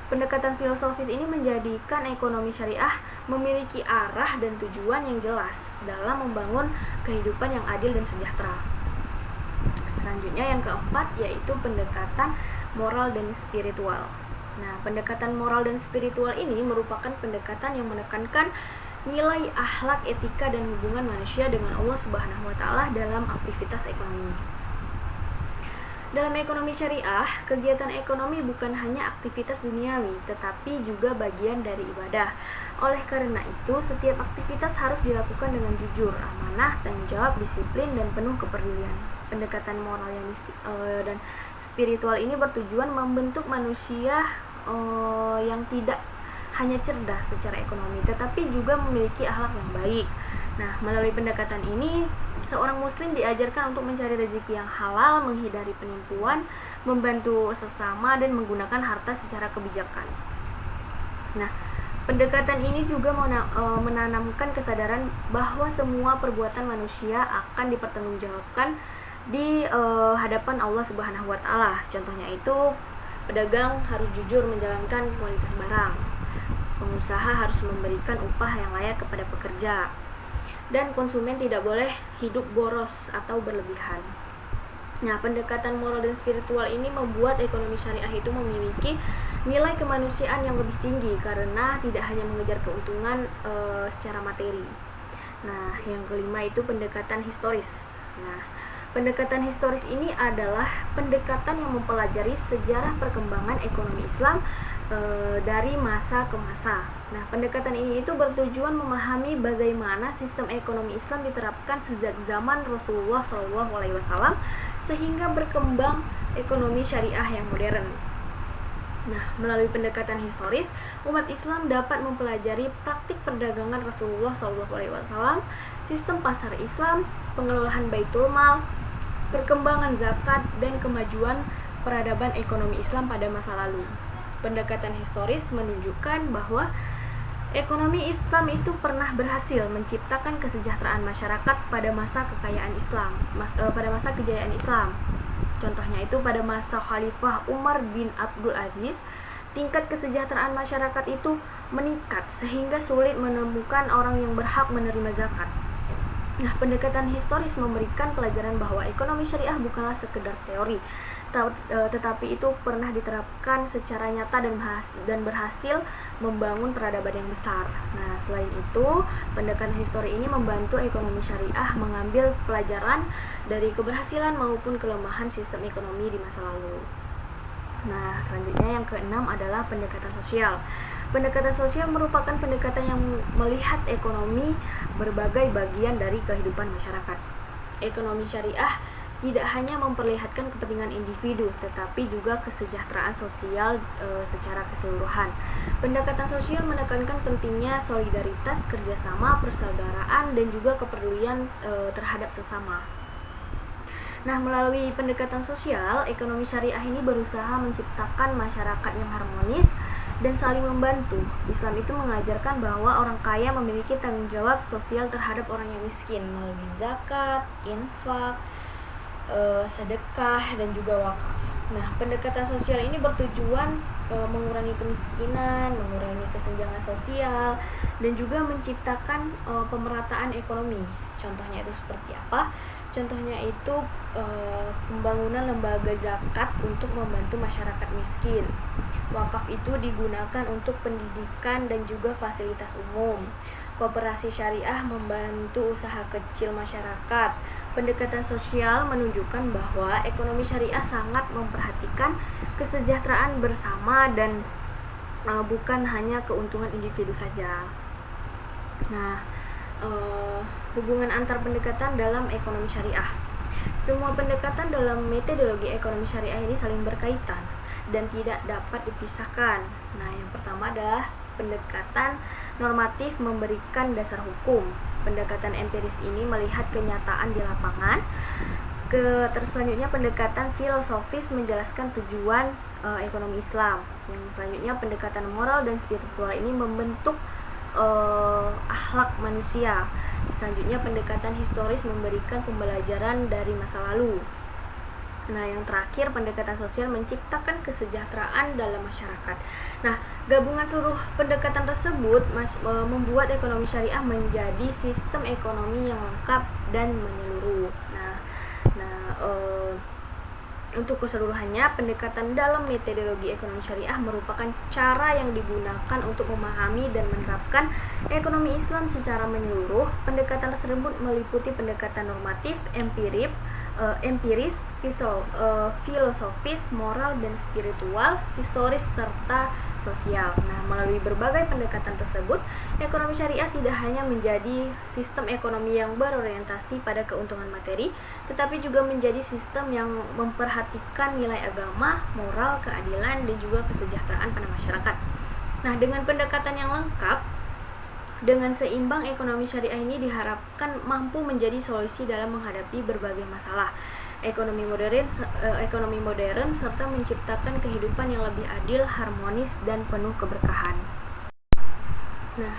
Pendekatan filosofis ini menjadikan ekonomi syariah memiliki arah dan tujuan yang jelas dalam membangun kehidupan yang adil dan sejahtera. Selanjutnya yang keempat yaitu pendekatan moral dan spiritual. Nah, pendekatan moral dan spiritual ini merupakan pendekatan yang menekankan nilai akhlak, etika, dan hubungan manusia dengan Allah Subhanahu wa Ta'ala dalam aktivitas ekonomi. Dalam ekonomi syariah, kegiatan ekonomi bukan hanya aktivitas duniawi, tetapi juga bagian dari ibadah. Oleh karena itu, setiap aktivitas harus dilakukan dengan jujur, amanah, tanggung jawab, disiplin, dan penuh kepedulian. Pendekatan moral dan spiritual ini bertujuan membentuk manusia yang tidak hanya cerdas secara ekonomi, tetapi juga memiliki akhlak yang baik. Nah, melalui pendekatan ini, seorang muslim diajarkan untuk mencari rezeki yang halal, menghindari penipuan, membantu sesama, dan menggunakan harta secara kebijakan. Nah, pendekatan ini juga menanamkan kesadaran bahwa semua perbuatan manusia akan dipertanggungjawabkan di hadapan Allah Subhanahu wa Ta'ala. Contohnya itu, pedagang harus jujur menjalankan kualitas barang, pengusaha harus memberikan upah yang layak kepada pekerja, dan konsumen tidak boleh hidup boros atau berlebihan. Nah, pendekatan moral dan spiritual ini membuat ekonomi syariah itu memiliki nilai kemanusiaan yang lebih tinggi karena tidak hanya mengejar keuntungan secara materi. Nah, yang kelima itu pendekatan historis. Nah, pendekatan historis ini adalah pendekatan yang mempelajari sejarah perkembangan ekonomi Islam dari masa ke masa. Nah, pendekatan ini itu bertujuan memahami bagaimana sistem ekonomi Islam diterapkan sejak zaman Rasulullah SAW sehingga berkembang ekonomi syariah yang modern. Nah, melalui pendekatan historis, umat Islam dapat mempelajari praktik perdagangan Rasulullah SAW, sistem pasar Islam, pengelolaan Baitul Mal, perkembangan zakat, dan kemajuan peradaban ekonomi Islam pada masa lalu. Pendekatan historis menunjukkan bahwa ekonomi Islam itu pernah berhasil menciptakan kesejahteraan masyarakat pada masa kekayaan Islam, pada masa kejayaan Islam. Contohnya itu pada masa Khalifah Umar bin Abdul Aziz, tingkat kesejahteraan masyarakat itu meningkat sehingga sulit menemukan orang yang berhak menerima zakat. Nah, pendekatan historis memberikan pelajaran bahwa ekonomi syariah bukanlah sekedar teori, tetapi itu pernah diterapkan secara nyata dan berhasil membangun peradaban yang besar. Nah, selain itu, pendekatan histori ini membantu ekonomi syariah mengambil pelajaran dari keberhasilan maupun kelemahan sistem ekonomi di masa lalu. Nah, selanjutnya yang keenam adalah pendekatan sosial. Pendekatan sosial merupakan pendekatan yang melihat ekonomi berbagai bagian dari kehidupan masyarakat. Ekonomi syariah tidak hanya memperlihatkan kepentingan individu, tetapi juga kesejahteraan sosial secara keseluruhan. Pendekatan sosial menekankan pentingnya solidaritas, kerjasama, persaudaraan, dan juga kepedulian terhadap sesama. Nah, melalui pendekatan sosial, ekonomi syariah ini berusaha menciptakan masyarakat yang harmonis dan saling membantu. Islam itu mengajarkan bahwa orang kaya memiliki tanggung jawab sosial terhadap orang yang miskin melalui zakat, infak, sedekah, dan juga wakaf. Nah, pendekatan sosial ini bertujuan mengurangi kemiskinan, mengurangi kesenjangan sosial, dan juga menciptakan pemerataan ekonomi. Contohnya itu seperti apa? Contohnya itu pembangunan lembaga zakat untuk membantu masyarakat miskin. Wakaf itu digunakan untuk pendidikan dan juga fasilitas umum. Koperasi syariah membantu usaha kecil masyarakat. Pendekatan sosial menunjukkan bahwa ekonomi syariah sangat memperhatikan kesejahteraan bersama dan bukan hanya keuntungan individu saja. Nah, hubungan antar pendekatan dalam ekonomi syariah. Semua pendekatan dalam metodologi ekonomi syariah ini saling berkaitan dan tidak dapat dipisahkan. Nah, yang pertama adalah pendekatan normatif memberikan dasar hukum. Pendekatan empiris ini melihat kenyataan di lapangan. Selanjutnya pendekatan filosofis menjelaskan tujuan ekonomi Islam. Yang selanjutnya pendekatan moral dan spiritual ini membentuk akhlak manusia. Selanjutnya pendekatan historis memberikan pembelajaran dari masa lalu. Nah, yang terakhir pendekatan sosial menciptakan kesejahteraan dalam masyarakat. Nah, gabungan seluruh pendekatan tersebut membuat ekonomi syariah menjadi sistem ekonomi yang lengkap dan menyeluruh. Untuk keseluruhannya, pendekatan dalam metodologi ekonomi syariah merupakan cara yang digunakan untuk memahami dan menerapkan ekonomi Islam secara menyeluruh. Pendekatan tersebut meliputi pendekatan normatif, empiris, filosofis, moral dan spiritual, historis serta sosial. Nah, melalui berbagai pendekatan tersebut, ekonomi syariah tidak hanya menjadi sistem ekonomi yang berorientasi pada keuntungan materi, tetapi juga menjadi sistem yang memperhatikan nilai agama, moral, keadilan, dan juga kesejahteraan pada masyarakat. Nah, dengan pendekatan yang lengkap, dengan seimbang, ekonomi syariah ini diharapkan mampu menjadi solusi dalam menghadapi berbagai masalah ekonomi modern serta menciptakan kehidupan yang lebih adil, harmonis, dan penuh keberkahan. Nah,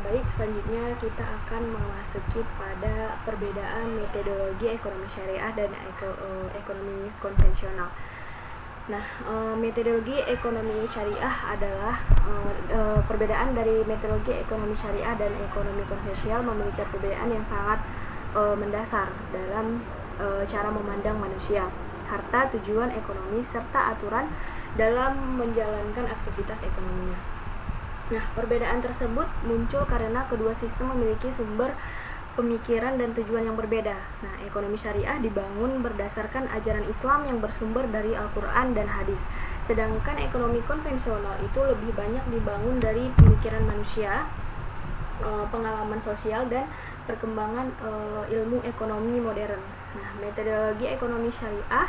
baik, selanjutnya kita akan memasuki pada perbedaan metodologi ekonomi syariah dan ekonomi konvensional. Nah, metodologi ekonomi syariah adalah perbedaan dari metodologi ekonomi syariah dan ekonomi konvensional memiliki perbedaan yang sangat mendasar dalam cara memandang manusia, harta, tujuan ekonomi, serta aturan dalam menjalankan aktivitas ekonominya. Nah, perbedaan tersebut muncul karena kedua sistem memiliki sumber pemikiran dan tujuan yang berbeda. Nah, ekonomi syariah dibangun berdasarkan ajaran Islam yang bersumber dari Al-Quran dan hadis. Sedangkan ekonomi konvensional itu lebih banyak dibangun dari pemikiran manusia, pengalaman sosial, dan perkembangan ilmu ekonomi modern. Nah, metodologi ekonomi syariah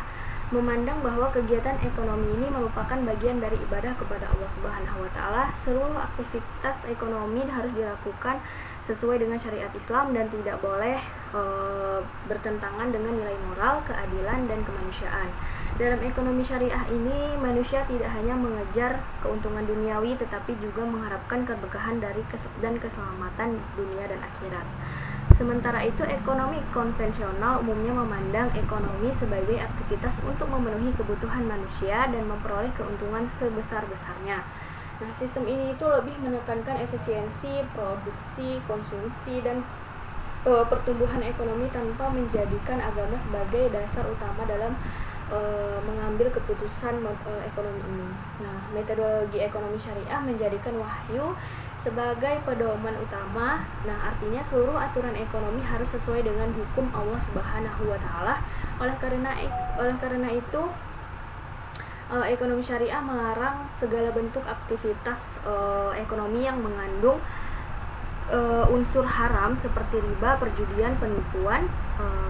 memandang bahwa kegiatan ekonomi ini merupakan bagian dari ibadah kepada Allah Subhanahu wa taala. Seluruh aktivitas ekonomi harus dilakukan sesuai dengan syariat Islam dan tidak boleh bertentangan dengan nilai moral, keadilan, dan kemanusiaan. Dalam ekonomi syariah ini, manusia tidak hanya mengejar keuntungan duniawi tetapi juga mengharapkan keberkahan dan keselamatan dunia dan akhirat. Sementara itu, ekonomi konvensional umumnya memandang ekonomi sebagai aktivitas untuk memenuhi kebutuhan manusia dan memperoleh keuntungan sebesar-besarnya. Nah, sistem ini itu lebih menekankan efisiensi, produksi, konsumsi, dan pertumbuhan ekonomi tanpa menjadikan agama sebagai dasar utama dalam mengambil keputusan ekonomi ini. Nah, metodologi ekonomi syariah menjadikan wahyu sebagai pedoman utama. Nah, artinya seluruh aturan ekonomi harus sesuai dengan hukum Allah Subhanahu wa taala. Oleh karena itu, ekonomi syariah melarang segala bentuk aktivitas ekonomi yang mengandung unsur haram seperti riba, perjudian, penipuan,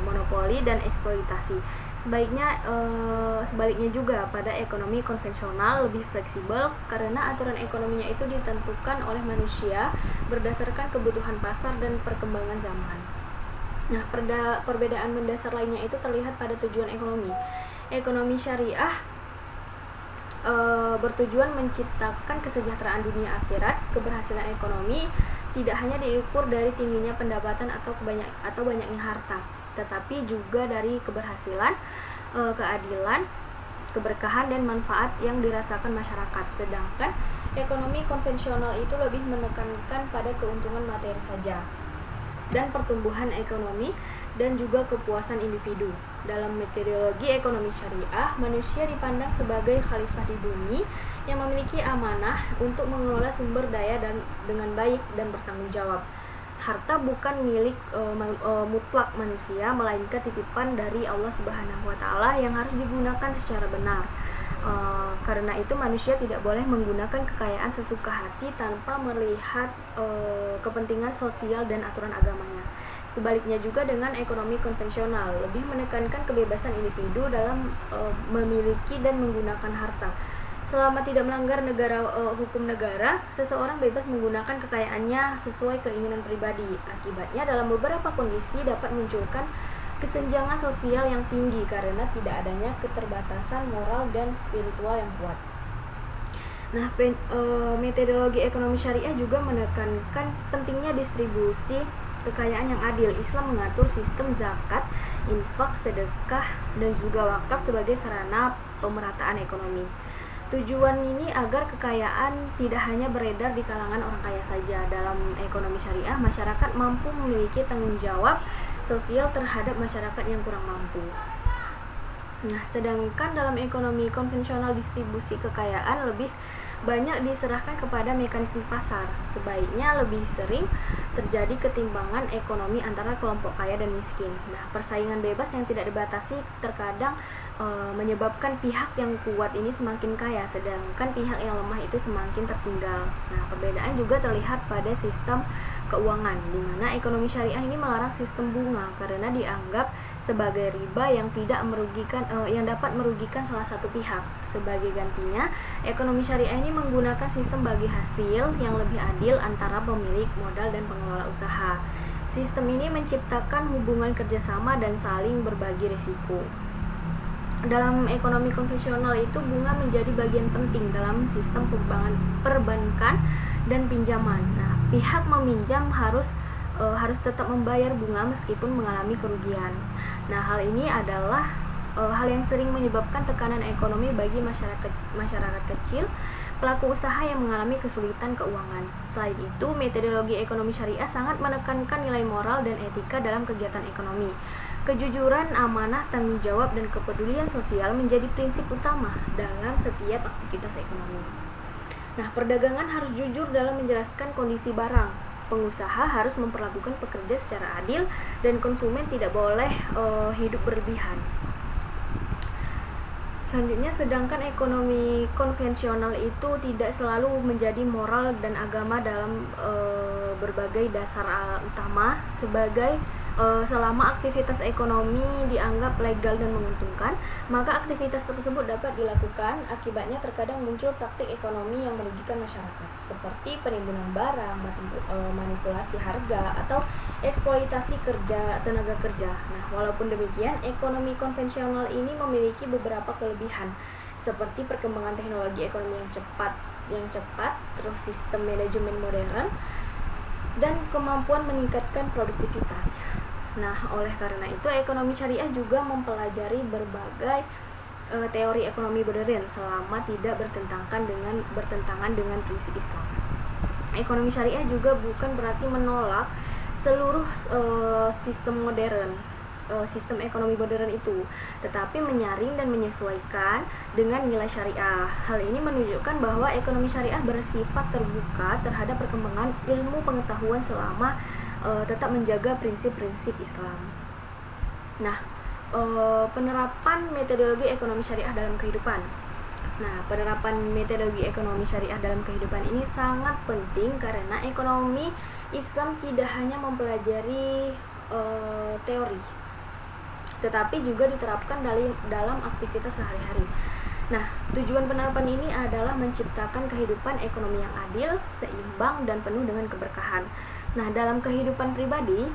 monopoli, dan eksploitasi. Sebaliknya juga pada ekonomi konvensional lebih fleksibel karena aturan ekonominya itu ditentukan oleh manusia berdasarkan kebutuhan pasar dan perkembangan zaman. Nah, perbedaan mendasar lainnya itu terlihat pada tujuan ekonomi. Ekonomi syariah bertujuan menciptakan kesejahteraan dunia akhirat. Keberhasilan ekonomi tidak hanya diukur dari tingginya pendapatan atau banyaknya harta, tetapi juga dari keberhasilan, keadilan, keberkahan, dan manfaat yang dirasakan masyarakat. Sedangkan ekonomi konvensional itu lebih menekankan pada keuntungan materi saja dan pertumbuhan ekonomi dan juga kepuasan individu. Dalam metodologi ekonomi syariah, manusia dipandang sebagai khalifah di bumi yang memiliki amanah untuk mengelola sumber daya dengan baik dan bertanggung jawab. Harta bukan milik mutlak manusia, melainkan titipan dari Allah Subhanahu wa taala yang harus digunakan secara benar. Karena itu manusia tidak boleh menggunakan kekayaan sesuka hati tanpa melihat kepentingan sosial dan aturan agamanya. Sebaliknya juga dengan ekonomi konvensional, lebih menekankan kebebasan individu dalam memiliki dan menggunakan harta. Selama tidak melanggar hukum negara, seseorang bebas menggunakan kekayaannya sesuai keinginan pribadi. Akibatnya dalam beberapa kondisi dapat munculkan kesenjangan sosial yang tinggi karena tidak adanya keterbatasan moral dan spiritual yang kuat. Nah, metodologi ekonomi syariah juga menekankan pentingnya distribusi kekayaan yang adil. Islam mengatur sistem zakat, infak, sedekah, dan juga wakaf sebagai sarana pemerataan ekonomi. Tujuan ini agar kekayaan tidak hanya beredar di kalangan orang kaya saja. Dalam ekonomi syariah, masyarakat mampu memiliki tanggung jawab sosial terhadap masyarakat yang kurang mampu. Nah, sedangkan dalam ekonomi konvensional distribusi kekayaan lebih banyak diserahkan kepada mekanisme pasar. Sebaiknya lebih sering terjadi ketimpangan ekonomi antara kelompok kaya dan miskin. Nah, persaingan bebas yang tidak dibatasi terkadang menyebabkan pihak yang kuat ini semakin kaya, sedangkan pihak yang lemah itu semakin tertinggal. Nah, perbedaan juga terlihat pada sistem keuangan, di mana ekonomi syariah ini melarang sistem bunga karena dianggap sebagai riba yang dapat merugikan salah satu pihak. Sebagai gantinya, ekonomi syariah ini menggunakan sistem bagi hasil yang lebih adil antara pemilik modal dan pengelola usaha. Sistem ini menciptakan hubungan kerjasama dan saling berbagi risiko. Dalam ekonomi konvensional itu, bunga menjadi bagian penting dalam sistem perbankan dan pinjaman. Nah, pihak meminjam harus tetap membayar bunga meskipun mengalami kerugian. Nah, hal ini adalah hal yang sering menyebabkan tekanan ekonomi bagi masyarakat kecil, pelaku usaha yang mengalami kesulitan keuangan. Selain itu, metodologi ekonomi syariah sangat menekankan nilai moral dan etika dalam kegiatan ekonomi. Kejujuran, amanah, tanggung jawab, dan kepedulian sosial menjadi prinsip utama dalam setiap aktivitas ekonomi. Nah, perdagangan harus jujur dalam menjelaskan kondisi barang, pengusaha harus memperlakukan pekerja secara adil dan konsumen tidak boleh hidup berlebihan. Selanjutnya, sedangkan ekonomi konvensional itu tidak selalu menjadi moral dan agama dalam berbagai dasar utama selama aktivitas ekonomi dianggap legal dan menguntungkan, maka aktivitas tersebut dapat dilakukan. Akibatnya terkadang muncul praktik ekonomi yang merugikan masyarakat, seperti penimbunan barang, manipulasi harga, atau eksploitasi tenaga kerja. Nah, walaupun demikian, ekonomi konvensional ini memiliki beberapa kelebihan, seperti perkembangan teknologi ekonomi yang cepat, terus sistem manajemen modern, dan kemampuan meningkatkan produktivitas. Nah, oleh karena itu ekonomi syariah juga mempelajari berbagai teori ekonomi modern selama tidak bertentangan dengan prinsip Islam. Ekonomi syariah juga bukan berarti menolak seluruh sistem ekonomi modern itu, tetapi menyaring dan menyesuaikan dengan nilai syariah. Hal ini menunjukkan bahwa ekonomi syariah bersifat terbuka terhadap perkembangan ilmu pengetahuan selama tetap menjaga prinsip-prinsip Islam. Nah, penerapan metodologi ekonomi syariah dalam kehidupan. Nah, penerapan metodologi ekonomi syariah dalam kehidupan ini sangat penting karena ekonomi Islam tidak hanya mempelajari teori, tetapi juga diterapkan dalam aktivitas sehari-hari. Nah, tujuan penerapan ini adalah menciptakan kehidupan ekonomi yang adil, seimbang, dan penuh dengan keberkahan. Nah, dalam kehidupan pribadi,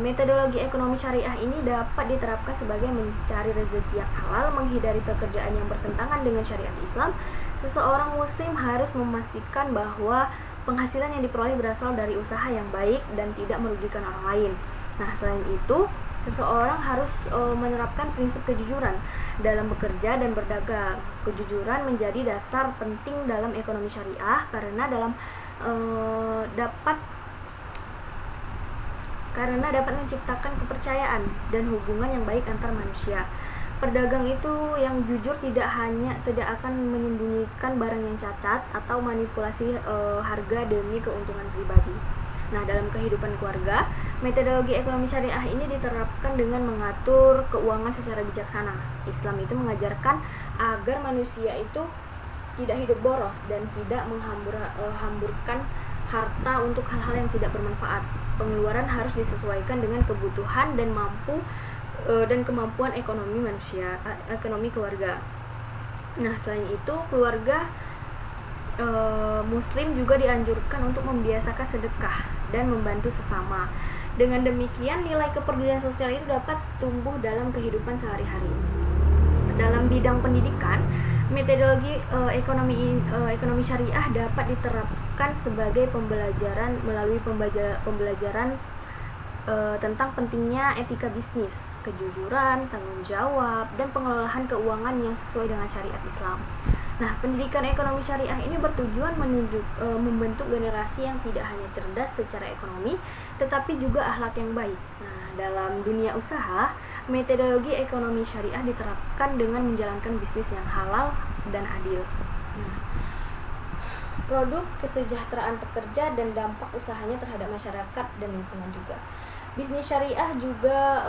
metodologi ekonomi syariah ini dapat diterapkan sebagai mencari rezeki yang halal, menghindari pekerjaan yang bertentangan dengan syariat Islam. Seseorang muslim harus memastikan bahwa penghasilan yang diperoleh berasal dari usaha yang baik dan tidak merugikan orang lain. Nah, selain itu, seseorang harus menerapkan prinsip kejujuran dalam bekerja dan berdagang. Kejujuran menjadi dasar penting dalam ekonomi syariah karena dapat menciptakan kepercayaan dan hubungan yang baik antar manusia. Pedagang itu yang jujur tidak akan menyembunyikan barang yang cacat atau manipulasi harga demi keuntungan pribadi. Nah, dalam kehidupan keluarga, metodologi ekonomi syariah ini diterapkan dengan mengatur keuangan secara bijaksana. Islam itu mengajarkan agar manusia itu tidak hidup boros dan tidak menghamburkan harta untuk hal-hal yang tidak bermanfaat. Pengeluaran harus disesuaikan dengan kebutuhan dan kemampuan ekonomi keluarga. Nah, selain itu, keluarga Muslim juga dianjurkan untuk membiasakan sedekah dan membantu sesama. Dengan demikian, nilai kepedulian sosial itu dapat tumbuh dalam kehidupan sehari-hari. Dalam bidang pendidikan, metodologi ekonomi syariah dapat diterapkan sebagai pembelajaran melalui pembelajaran tentang pentingnya etika bisnis, kejujuran, tanggung jawab, dan pengelolaan keuangan yang sesuai dengan syariat Islam. Nah, pendidikan ekonomi syariah ini bertujuan membentuk generasi yang tidak hanya cerdas secara ekonomi, tetapi juga akhlak yang baik. Nah, dalam dunia usaha, metodologi ekonomi syariah diterapkan dengan menjalankan bisnis yang halal dan adil. Nah, produk, kesejahteraan pekerja, dan dampak usahanya terhadap masyarakat dan lingkungan juga. Bisnis syariah juga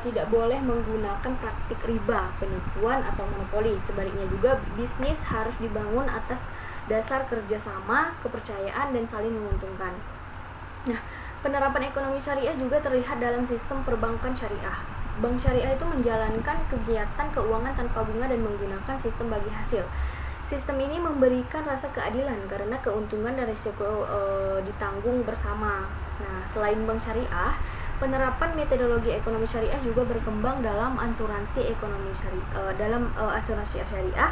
tidak boleh menggunakan praktik riba, penipuan, atau monopoli. Sebaliknya juga, bisnis harus dibangun atas dasar kerjasama, kepercayaan, dan saling menguntungkan. Nah, penerapan ekonomi syariah juga terlihat dalam sistem perbankan syariah. Bank syariah itu menjalankan kegiatan keuangan tanpa bunga dan menggunakan sistem bagi hasil. Sistem ini memberikan rasa keadilan karena keuntungan dan risiko ditanggung bersama. Nah, selain bank syariah, penerapan metodologi ekonomi syariah juga berkembang dalam asuransi syariah,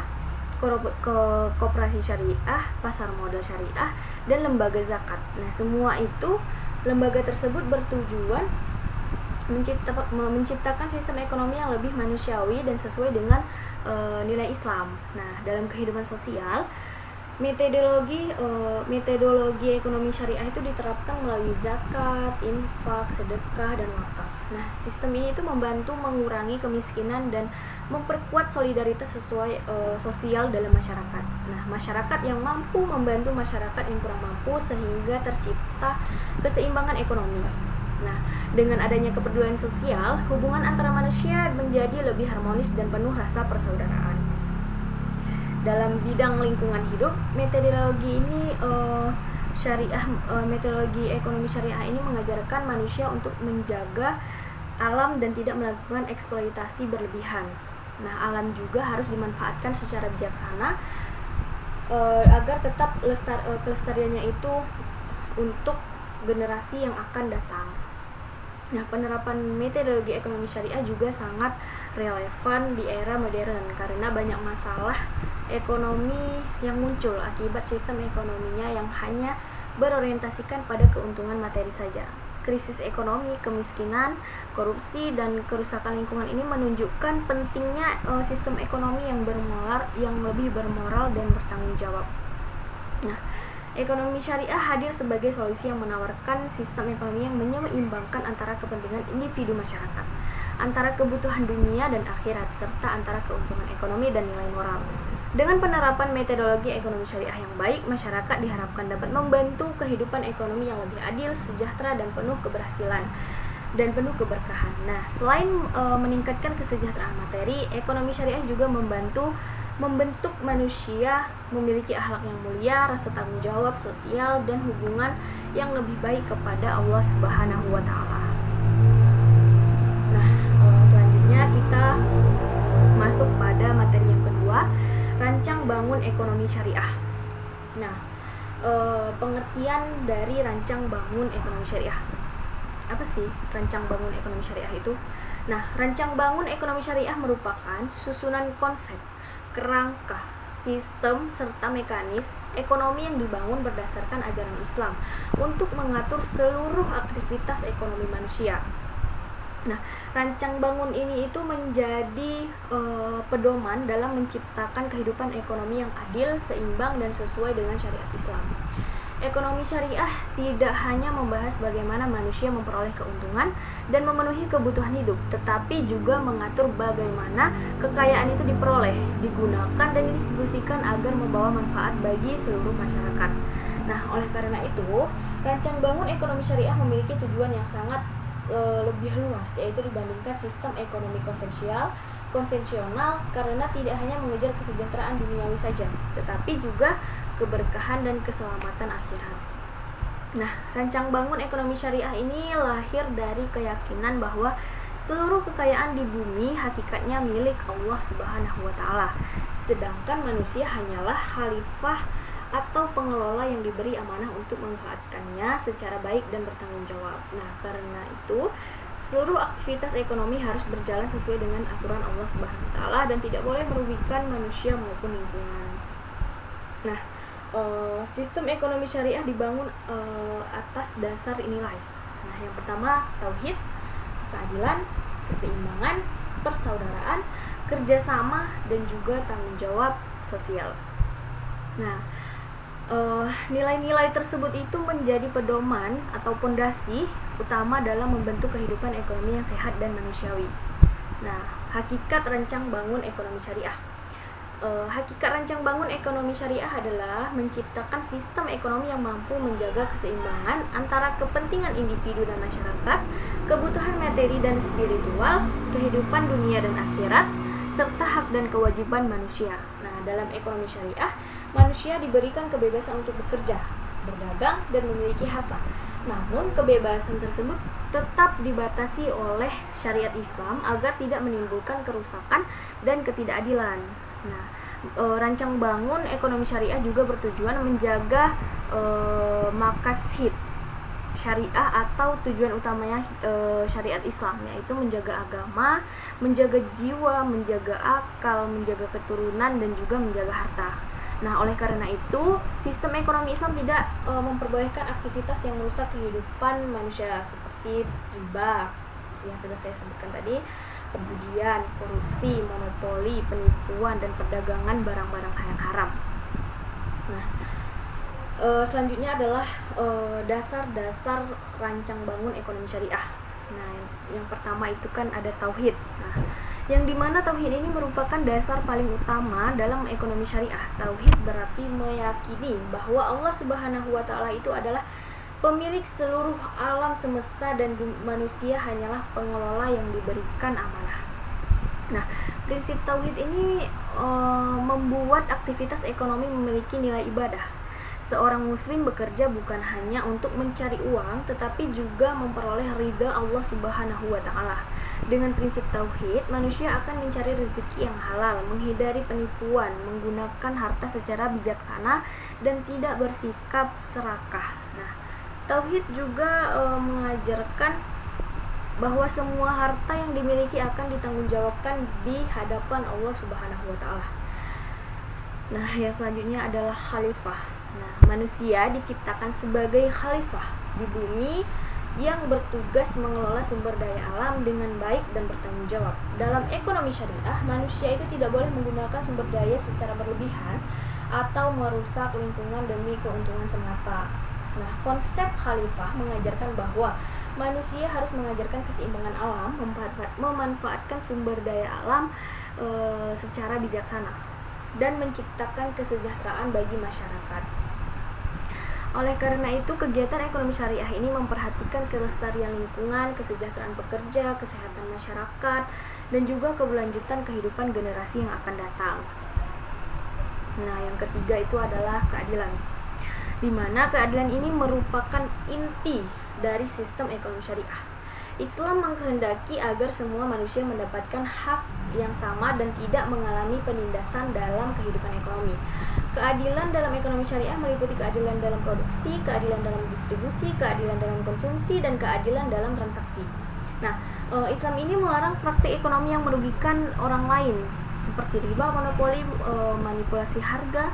koperasi syariah, pasar modal syariah, dan lembaga zakat. Nah, semua itu lembaga tersebut bertujuan menciptakan sistem ekonomi yang lebih manusiawi dan sesuai dengan nilai Islam. Nah, dalam kehidupan sosial, Metodologi ekonomi syariah itu diterapkan melalui zakat, infak, sedekah, dan wakaf. Nah, sistem ini itu membantu mengurangi kemiskinan dan memperkuat solidaritas sosial dalam masyarakat. Nah, masyarakat yang mampu membantu masyarakat yang kurang mampu sehingga tercipta keseimbangan ekonomi. Nah, dengan adanya kepedulian sosial, hubungan antara manusia menjadi lebih harmonis dan penuh rasa persaudaraan. Dalam bidang lingkungan hidup, metodologi ekonomi syariah ini mengajarkan manusia untuk menjaga alam dan tidak melakukan eksploitasi berlebihan. Nah, alam juga harus dimanfaatkan secara bijaksana agar tetap kelestariannya itu untuk generasi yang akan datang. Nah, penerapan metodologi ekonomi syariah juga sangat relevan di era modern karena banyak masalah ekonomi yang muncul akibat sistem ekonominya yang hanya berorientasikan pada keuntungan materi saja. Krisis ekonomi, kemiskinan, korupsi, dan kerusakan lingkungan ini menunjukkan pentingnya sistem ekonomi yang lebih bermoral dan bertanggung jawab. Nah, ekonomi syariah hadir sebagai solusi yang menawarkan sistem ekonomi yang menyeimbangkan antara kepentingan individu masyarakat, antara kebutuhan dunia dan akhirat, serta antara keuntungan ekonomi dan nilai moral. Dengan penerapan metodologi ekonomi syariah yang baik, masyarakat diharapkan dapat membantu kehidupan ekonomi yang lebih adil, sejahtera, dan penuh keberhasilan dan penuh keberkahan. Nah, selain meningkatkan kesejahteraan materi, ekonomi syariah juga membentuk manusia memiliki akhlak yang mulia, rasa tanggung jawab sosial, dan hubungan yang lebih baik kepada Allah Subhanahu wa Ta'ala. Nah, selanjutnya kita masuk pada materi yang kedua, rancang bangun ekonomi syariah. Nah, pengertian dari rancang bangun ekonomi syariah. Apa sih rancang bangun ekonomi syariah itu? Nah, rancang bangun ekonomi syariah merupakan susunan konsep, kerangka, sistem, serta mekanis ekonomi yang dibangun berdasarkan ajaran Islam untuk mengatur seluruh aktivitas ekonomi manusia. Nah, rancang bangun ini itu menjadi pedoman dalam menciptakan kehidupan ekonomi yang adil, seimbang, dan sesuai dengan syariat Islam. Ekonomi syariah tidak hanya membahas bagaimana manusia memperoleh keuntungan dan memenuhi kebutuhan hidup, tetapi juga mengatur bagaimana kekayaan itu diperoleh, digunakan, dan didistribusikan agar membawa manfaat bagi seluruh masyarakat. Nah, oleh karena itu, rancang bangun ekonomi syariah memiliki tujuan yang sangat lebih luas, yaitu dibandingkan sistem ekonomi konvensional karena tidak hanya mengejar kesejahteraan duniawi saja, tetapi juga keberkahan dan keselamatan akhirat. Nah, rancang bangun ekonomi syariah ini lahir dari keyakinan bahwa seluruh kekayaan di bumi hakikatnya milik Allah Subhanahu wa Ta'ala, sedangkan manusia hanyalah khalifah atau pengelola yang diberi amanah untuk memanfaatkannya secara baik dan bertanggung jawab. Nah, karena itu seluruh aktivitas ekonomi harus berjalan sesuai dengan aturan Allah Subhanahu wa Ta'ala dan tidak boleh merugikan manusia maupun lingkungan. Nah, sistem ekonomi syariah dibangun atas dasar nilai. Nah, yang pertama tauhid, keadilan, keseimbangan, persaudaraan, kerjasama, dan juga tanggung jawab sosial. Nah, nilai-nilai tersebut itu menjadi pedoman atau pondasi utama dalam membentuk kehidupan ekonomi yang sehat dan manusiawi. Nah, hakikat rancang bangun ekonomi syariah. Hakikat rancang bangun ekonomi syariah adalah menciptakan sistem ekonomi yang mampu menjaga keseimbangan antara kepentingan individu dan masyarakat, kebutuhan materi dan spiritual, kehidupan dunia dan akhirat, serta hak dan kewajiban manusia. Nah, dalam ekonomi syariah, manusia diberikan kebebasan untuk bekerja, berdagang, dan memiliki harta. Namun, kebebasan tersebut tetap dibatasi oleh syariat Islam agar tidak menimbulkan kerusakan dan ketidakadilan. Nah, rancang bangun ekonomi syariah juga bertujuan menjaga maqasid syariah atau tujuan utamanya syariat Islam, yaitu menjaga agama, menjaga jiwa, menjaga akal, menjaga keturunan, dan juga menjaga harta. Nah, oleh karena itu, sistem ekonomi Islam tidak memperbolehkan aktivitas yang merusak kehidupan manusia seperti riba yang sudah saya sebutkan tadi, perjudian, korupsi, monopoli, penipuan, dan perdagangan barang-barang yang haram. Nah, selanjutnya adalah dasar-dasar rancang bangun ekonomi syariah. Nah, yang pertama itu kan ada tauhid. Nah, yang dimana tauhid ini merupakan dasar paling utama dalam ekonomi syariah. Tauhid berarti meyakini bahwa Allah Subhanahu wa taala itu adalah pemilik seluruh alam semesta dan manusia hanyalah pengelola yang diberikan amanah. Nah, prinsip tauhid ini membuat aktivitas ekonomi memiliki nilai ibadah. Seorang muslim bekerja bukan hanya untuk mencari uang, tetapi juga memperoleh ridha Allah Subhanahu wa taala. Dengan prinsip tauhid, manusia akan mencari rezeki yang halal, menghindari penipuan, menggunakan harta secara bijaksana dan tidak bersikap serakah. Nah, tauhid juga mengajarkan bahwa semua harta yang dimiliki akan ditanggungjawabkan di hadapan Allah Subhanahu wa taala. Nah, yang selanjutnya adalah khalifah. Nah, manusia diciptakan sebagai khalifah di bumi yang bertugas mengelola sumber daya alam dengan baik dan bertanggung jawab. Dalam ekonomi syariah, manusia itu tidak boleh menggunakan sumber daya secara berlebihan atau merusak lingkungan demi keuntungan semata. Nah, konsep khalifah mengajarkan bahwa manusia harus mengajarkan keseimbangan alam, memanfaatkan sumber daya alam secara bijaksana dan menciptakan kesejahteraan bagi masyarakat. Oleh karena itu, kegiatan ekonomi syariah ini memperhatikan kelestarian lingkungan, kesejahteraan pekerja, kesehatan masyarakat, dan juga keberlanjutan kehidupan generasi yang akan datang. Nah, yang ketiga itu adalah keadilan, di mana keadilan ini merupakan inti dari sistem ekonomi syariah. Islam menghendaki agar semua manusia mendapatkan hak yang sama dan tidak mengalami penindasan dalam kehidupan ekonomi. Keadilan dalam ekonomi syariah meliputi keadilan dalam produksi, keadilan dalam distribusi, keadilan dalam konsumsi, dan keadilan dalam transaksi. Nah, Islam ini melarang praktik ekonomi yang merugikan orang lain, seperti riba, monopoli, manipulasi harga,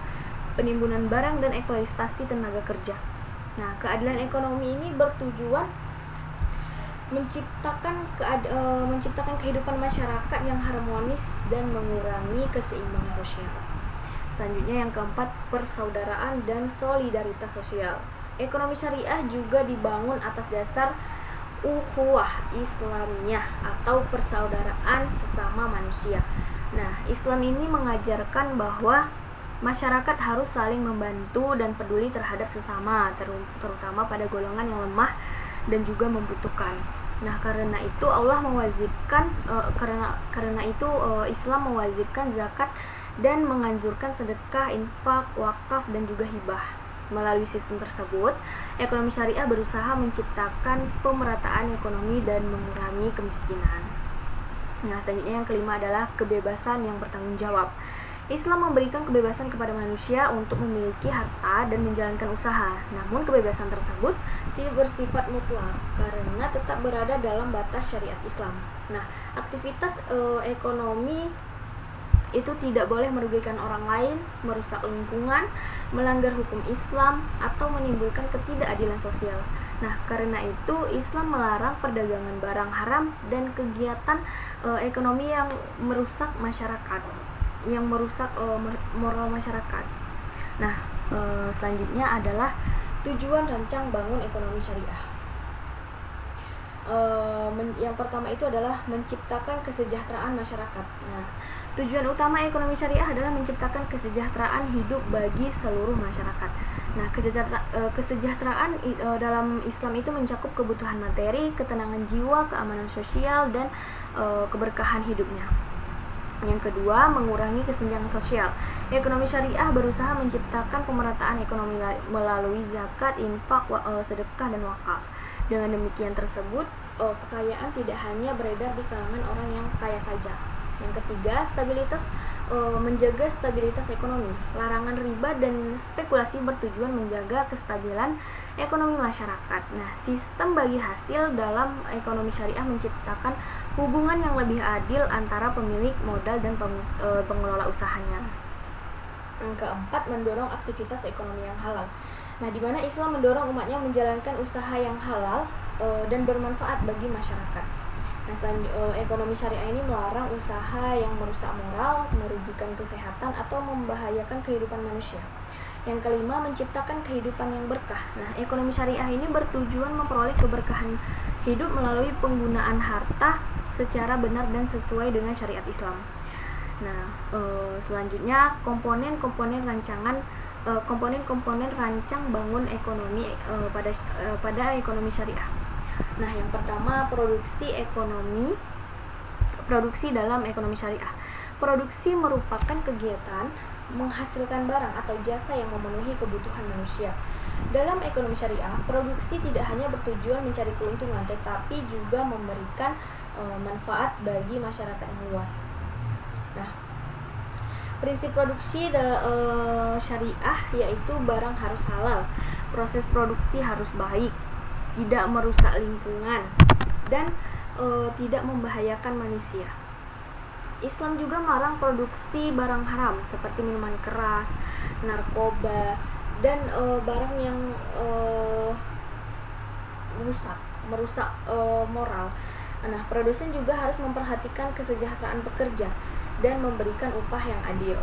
penimbunan barang, dan eksploitasi tenaga kerja. Nah, keadilan ekonomi ini bertujuan menciptakan kehidupan masyarakat yang harmonis dan mengurangi keseimbangan sosial. Selanjutnya yang keempat, persaudaraan dan solidaritas sosial. Ekonomi syariah juga dibangun atas dasar ukhuwah Islamiyah atau persaudaraan sesama manusia. Nah, Islam ini mengajarkan bahwa masyarakat harus saling membantu dan peduli terhadap sesama, terutama pada golongan yang lemah dan juga membutuhkan. Nah, karena itu Allah mewajibkan Islam mewajibkan zakat dan menganjurkan sedekah, infak, wakaf, dan juga hibah. Melalui sistem tersebut, ekonomi syariah berusaha menciptakan pemerataan ekonomi dan mengurangi kemiskinan. Nah, selanjutnya yang kelima adalah kebebasan yang bertanggung jawab. Islam memberikan kebebasan kepada manusia untuk memiliki harta dan menjalankan usaha. Namun kebebasan tersebut tidak bersifat mutlak karena tetap berada dalam batas syariat Islam. Nah, aktivitas ekonomi itu tidak boleh merugikan orang lain, merusak lingkungan, melanggar hukum Islam, atau menimbulkan ketidakadilan sosial. Nah, karena itu Islam melarang perdagangan barang haram dan kegiatan ekonomi yang merusak masyarakat, yang merusak moral masyarakat. Nah, selanjutnya adalah tujuan rancang bangun ekonomi syariah. Yang pertama itu adalah menciptakan kesejahteraan masyarakat. Nah, tujuan utama ekonomi syariah adalah menciptakan kesejahteraan hidup bagi seluruh masyarakat. Nah, kesejahteraan dalam Islam itu mencakup kebutuhan materi, ketenangan jiwa, keamanan sosial, dan keberkahan hidupnya. Yang kedua, mengurangi kesenjangan sosial. Ekonomi syariah berusaha menciptakan pemerataan ekonomi melalui zakat, infak, sedekah, dan wakaf. Dengan demikian tersebut, kekayaan tidak hanya beredar di kalangan orang yang kaya saja. Yang ketiga, menjaga stabilitas ekonomi. Larangan riba dan spekulasi bertujuan menjaga kestabilan ekonomi masyarakat. Nah, sistem bagi hasil dalam ekonomi syariah menciptakan hubungan yang lebih adil antara pemilik modal dan pengelola usahanya. Yang keempat, mendorong aktivitas ekonomi yang halal. Nah, di mana Islam mendorong umatnya menjalankan usaha yang halal dan bermanfaat bagi masyarakat. Nah, ekonomi syariah ini melarang usaha yang merusak moral, merugikan kesehatan, atau membahayakan kehidupan manusia. Yang kelima, menciptakan kehidupan yang berkah. Nah, ekonomi syariah ini bertujuan memperoleh keberkahan hidup melalui penggunaan harta secara benar dan sesuai dengan syariat Islam. Nah, selanjutnya komponen-komponen rancang bangun ekonomi pada ekonomi syariah. Nah, yang pertama, produksi dalam ekonomi syariah. Produksi merupakan kegiatan menghasilkan barang atau jasa yang memenuhi kebutuhan manusia. Dalam ekonomi syariah, produksi tidak hanya bertujuan mencari keuntungan, tetapi juga memberikan manfaat bagi masyarakat yang luas. Nah, prinsip produksi syariah yaitu barang harus halal, proses produksi harus baik, tidak merusak lingkungan, dan tidak membahayakan manusia. Islam juga melarang produksi barang haram seperti minuman keras, narkoba, dan barang yang merusak moral. Nah, produsen juga harus memperhatikan kesejahteraan pekerja dan memberikan upah yang adil.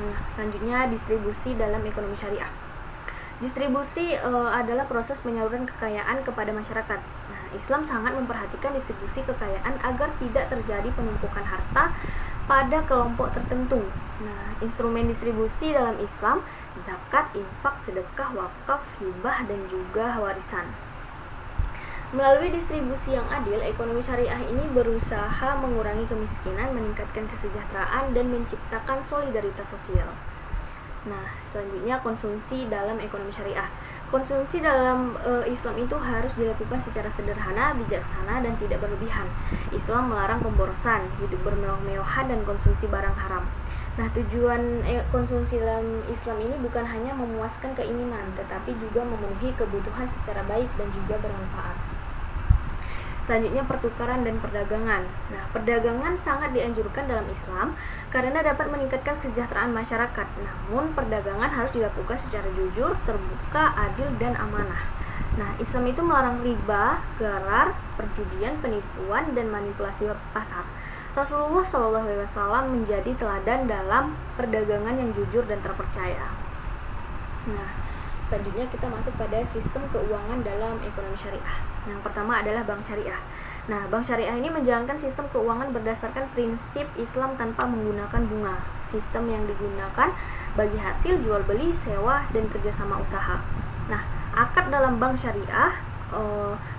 Nah, selanjutnya distribusi dalam ekonomi syariah. Distribusi adalah proses penyaluran kekayaan kepada masyarakat. Nah, Islam sangat memperhatikan distribusi kekayaan agar tidak terjadi penumpukan harta pada kelompok tertentu. Nah, instrumen distribusi dalam Islam zakat, infak, sedekah, wakaf, hibah, dan juga warisan. Melalui distribusi yang adil, ekonomi syariah ini berusaha mengurangi kemiskinan, meningkatkan kesejahteraan, dan menciptakan solidaritas sosial. Nah, selanjutnya konsumsi dalam ekonomi syariah. Konsumsi dalam Islam itu harus dilakukan secara sederhana, bijaksana, dan tidak berlebihan. Islam melarang pemborosan, hidup bermewah-mewahan, dan konsumsi barang haram. Nah, tujuan konsumsi dalam Islam ini bukan hanya memuaskan keinginan, tetapi juga memenuhi kebutuhan secara baik dan juga bermanfaat. Selanjutnya pertukaran dan perdagangan. Nah, perdagangan sangat dianjurkan dalam Islam karena dapat meningkatkan kesejahteraan masyarakat. Namun, perdagangan harus dilakukan secara jujur, terbuka, adil, dan amanah. Nah, Islam itu melarang riba, gharar, perjudian, penipuan, dan manipulasi pasar. Rasulullah SAW menjadi teladan dalam perdagangan yang jujur dan terpercaya. Nah, selanjutnya kita masuk pada sistem keuangan dalam ekonomi syariah. Yang pertama adalah bank syariah. Nah, bank syariah ini menjalankan sistem keuangan berdasarkan prinsip Islam tanpa menggunakan bunga. Sistem yang digunakan bagi hasil jual beli, sewa, dan kerjasama usaha. Nah, akad dalam bank syariah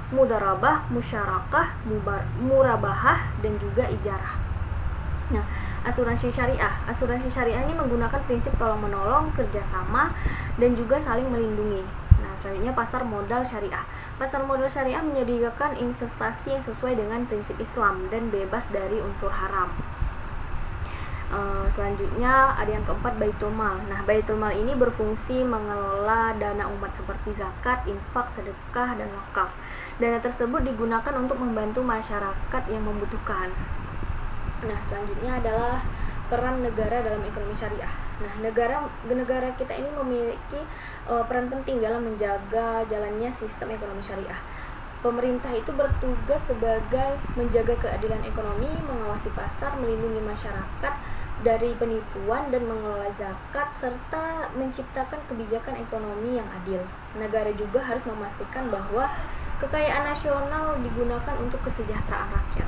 mudarabah, musyarakah, murabahah, dan juga ijarah. Nah, asuransi syariah. Asuransi syariah ini menggunakan prinsip tolong-menolong, kerjasama, dan juga saling melindungi. Nah, selanjutnya pasar modal syariah. Pasar modal syariah menyediakan investasi yang sesuai dengan prinsip Islam dan bebas dari unsur haram. Selanjutnya ada yang keempat, Baitul Mal. Nah, Baitul Mal ini berfungsi mengelola dana umat seperti zakat, infak, sedekah, dan wakaf. Dana tersebut digunakan untuk membantu masyarakat yang membutuhkan. Nah, selanjutnya adalah peran negara dalam ekonomi syariah. Nah, negara kita ini memiliki peran penting dalam menjaga jalannya sistem ekonomi syariah. Pemerintah itu bertugas sebagai menjaga keadilan ekonomi, mengawasi pasar, melindungi masyarakat dari penipuan, dan mengelola zakat, serta menciptakan kebijakan ekonomi yang adil. Negara juga harus memastikan bahwa kekayaan nasional digunakan untuk kesejahteraan rakyat.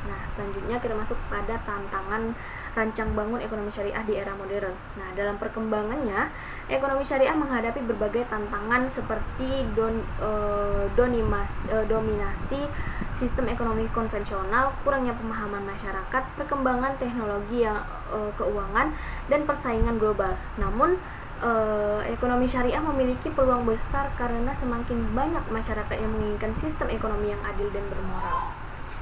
Nah, selanjutnya kita masuk pada tantangan rancang bangun ekonomi syariah di era modern. Nah, dalam perkembangannya, ekonomi syariah menghadapi berbagai tantangan seperti dominasi sistem ekonomi konvensional, kurangnya pemahaman masyarakat, perkembangan teknologi keuangan, dan persaingan global. Namun, ekonomi syariah memiliki peluang besar karena semakin banyak masyarakat yang menginginkan sistem ekonomi yang adil dan bermoral.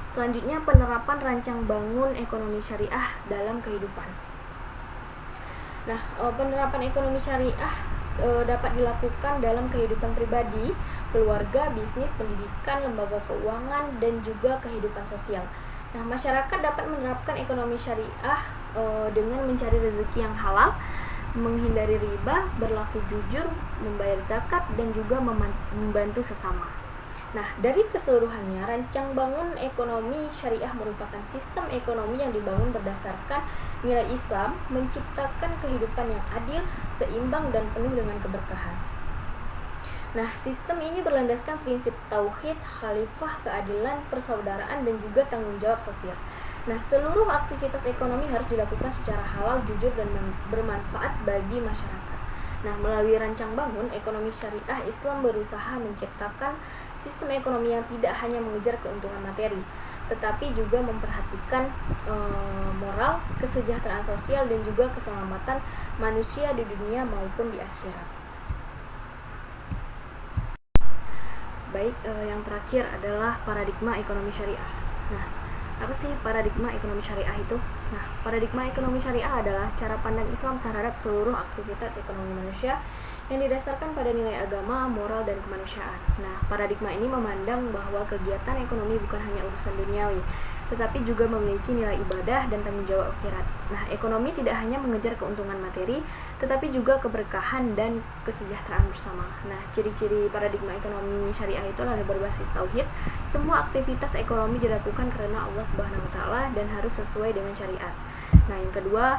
Selanjutnya, penerapan rancang bangun ekonomi syariah dalam kehidupan. Nah, penerapan ekonomi syariah dapat dilakukan dalam kehidupan pribadi, keluarga, bisnis, pendidikan, lembaga keuangan, dan juga kehidupan sosial. Nah, masyarakat dapat menerapkan ekonomi syariah dengan mencari rezeki yang halal, menghindari riba, berlaku jujur, membayar zakat, dan juga membantu sesama. Nah, dari keseluruhannya, rancang bangun ekonomi syariah merupakan sistem ekonomi yang dibangun berdasarkan Nilai Islam menciptakan kehidupan yang adil, seimbang, dan penuh dengan keberkahan. Nah, sistem ini berlandaskan prinsip tauhid, khalifah, keadilan, persaudaraan, dan juga tanggung jawab sosial. Nah, seluruh aktivitas ekonomi harus dilakukan secara halal, jujur, dan bermanfaat bagi masyarakat. Nah, melalui rancang bangun ekonomi syariah, Islam berusaha menciptakan sistem ekonomi yang tidak hanya mengejar keuntungan materi, tetapi juga memperhatikan moral, kesejahteraan sosial, dan juga keselamatan manusia di dunia maupun di akhirat. Baik, yang terakhir adalah paradigma ekonomi syariah. Nah, apa sih paradigma ekonomi syariah itu? Nah, paradigma ekonomi syariah adalah cara pandang Islam terhadap seluruh aktivitas ekonomi manusia yang didasarkan pada nilai agama, moral, dan kemanusiaan. Nah, paradigma ini memandang bahwa kegiatan ekonomi bukan hanya urusan duniawi, tetapi juga memiliki nilai ibadah dan tanggung jawab akhirat. Nah, ekonomi tidak hanya mengejar keuntungan materi, tetapi juga keberkahan dan kesejahteraan bersama. Nah, ciri-ciri paradigma ekonomi syariah itu adalah berbasis tauhid. Semua aktivitas ekonomi dilakukan karena Allah Subhanahu wa taala dan harus sesuai dengan syariat. Nah, yang kedua,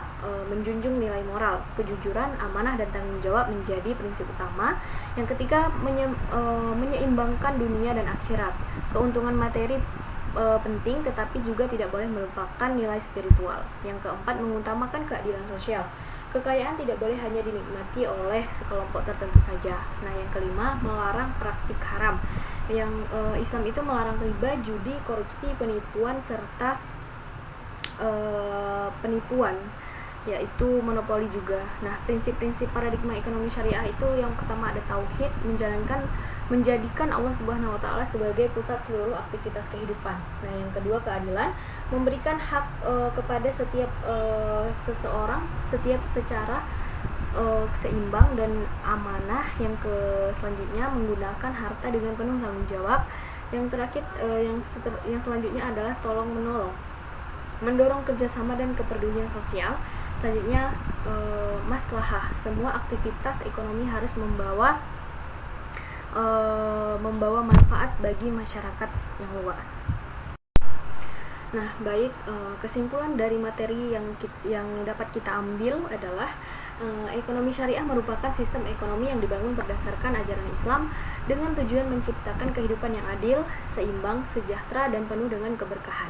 menjunjung nilai moral, kejujuran, amanah, dan tanggung jawab menjadi prinsip utama. Yang ketiga, menyeimbangkan dunia dan akhirat. Keuntungan materi penting, tetapi juga tidak boleh melupakan nilai spiritual. Yang keempat, mengutamakan keadilan sosial. Kekayaan tidak boleh hanya dinikmati oleh sekelompok tertentu saja. Nah, yang kelima, melarang praktik haram. Yang Islam itu melarang riba, judi, korupsi, penipuan, serta penipuan, yaitu monopoli juga. Nah, prinsip-prinsip paradigma ekonomi syariah itu yang pertama ada tauhid, menjadikan Allah Subhanahu wa taala sebagai pusat seluruh aktivitas kehidupan. Nah, yang kedua keadilan, memberikan hak kepada setiap seseorang secara seimbang dan amanah. Yang selanjutnya menggunakan harta dengan penuh tanggung jawab. Yang terakhir yang selanjutnya adalah tolong menolong, mendorong kerjasama dan kepedulian sosial. Selanjutnya maslahah, semua aktivitas ekonomi harus membawa manfaat bagi masyarakat yang luas. Nah, baik, kesimpulan dari materi yang dapat kita ambil adalah ekonomi syariah merupakan sistem ekonomi yang dibangun berdasarkan ajaran Islam dengan tujuan menciptakan kehidupan yang adil, seimbang, sejahtera, dan penuh dengan keberkahan.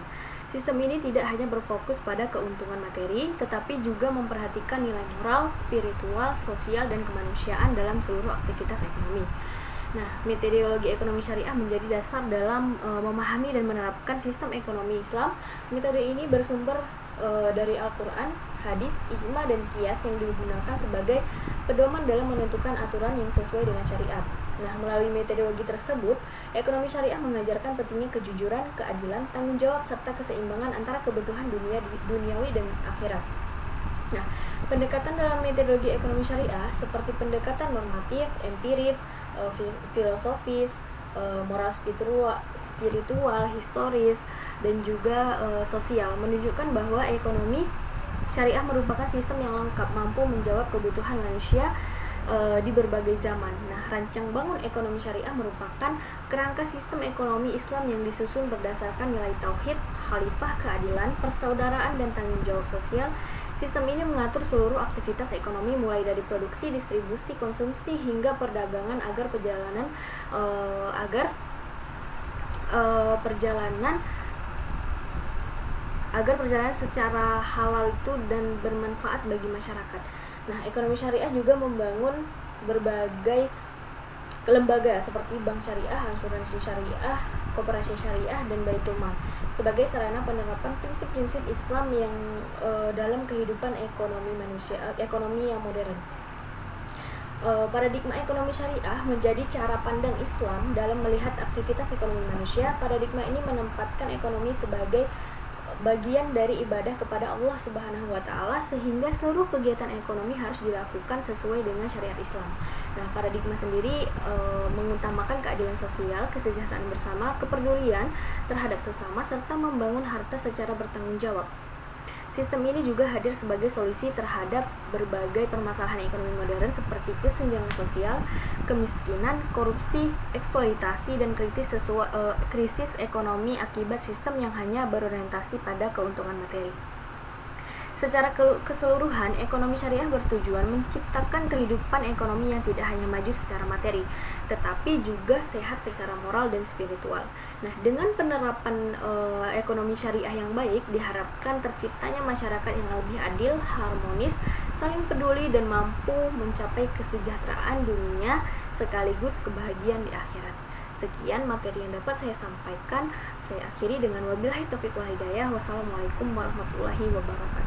Sistem ini tidak hanya berfokus pada keuntungan materi, tetapi juga memperhatikan nilai moral, spiritual, sosial, dan kemanusiaan dalam seluruh aktivitas ekonomi. Nah, metodologi ekonomi syariah menjadi dasar dalam memahami dan menerapkan sistem ekonomi Islam. Metode ini bersumber dari Al-Quran, hadis, ijma, dan qiyas yang digunakan sebagai pedoman dalam menentukan aturan yang sesuai dengan syariat. Nah, melalui metodologi tersebut, ekonomi syariah mengajarkan pentingnya kejujuran, keadilan, tanggung jawab, serta keseimbangan antara kebutuhan duniawi dan akhirat. Nah, pendekatan dalam metodologi ekonomi syariah seperti pendekatan normatif, empiris, filosofis, moral spiritual, historis, dan juga sosial menunjukkan bahwa ekonomi syariah merupakan sistem yang lengkap, mampu menjawab kebutuhan manusia di berbagai zaman. Nah, rancang bangun ekonomi syariah merupakan kerangka sistem ekonomi Islam yang disusun berdasarkan nilai tauhid, khalifah, keadilan, persaudaraan, dan tanggung jawab sosial. Sistem ini mengatur seluruh aktivitas ekonomi mulai dari produksi, distribusi, konsumsi, hingga perdagangan agar perjalanan secara halal itu dan bermanfaat bagi masyarakat. Nah, ekonomi syariah juga membangun berbagai lembaga seperti bank syariah, asuransi syariah, koperasi syariah, dan baitul mal sebagai sarana penerapan prinsip-prinsip Islam yang dalam kehidupan ekonomi yang modern. Paradigma ekonomi syariah menjadi cara pandang Islam dalam melihat aktivitas ekonomi manusia. Paradigma ini menempatkan ekonomi sebagai bagian dari ibadah kepada Allah Subhanahu wa taala, sehingga seluruh kegiatan ekonomi harus dilakukan sesuai dengan syariat Islam. Nah, paradigma sendiri mengutamakan keadilan sosial, kesejahteraan bersama, kepedulian terhadap sesama, serta membangun harta secara bertanggung jawab. Sistem ini juga hadir sebagai solusi terhadap berbagai permasalahan ekonomi modern seperti kesenjangan sosial, kemiskinan, korupsi, eksploitasi, dan krisis ekonomi akibat sistem yang hanya berorientasi pada keuntungan materi. Secara keseluruhan, ekonomi syariah bertujuan menciptakan kehidupan ekonomi yang tidak hanya maju secara materi, tetapi juga sehat secara moral dan spiritual. Nah, dengan penerapan ekonomi syariah yang baik, diharapkan terciptanya masyarakat yang lebih adil, harmonis, saling peduli, dan mampu mencapai kesejahteraan dunia sekaligus kebahagiaan di akhirat. Sekian materi yang dapat saya sampaikan. Saya akhiri dengan wabillahi taufiq wal hidayah. Wassalamualaikum warahmatullahi wabarakatuh.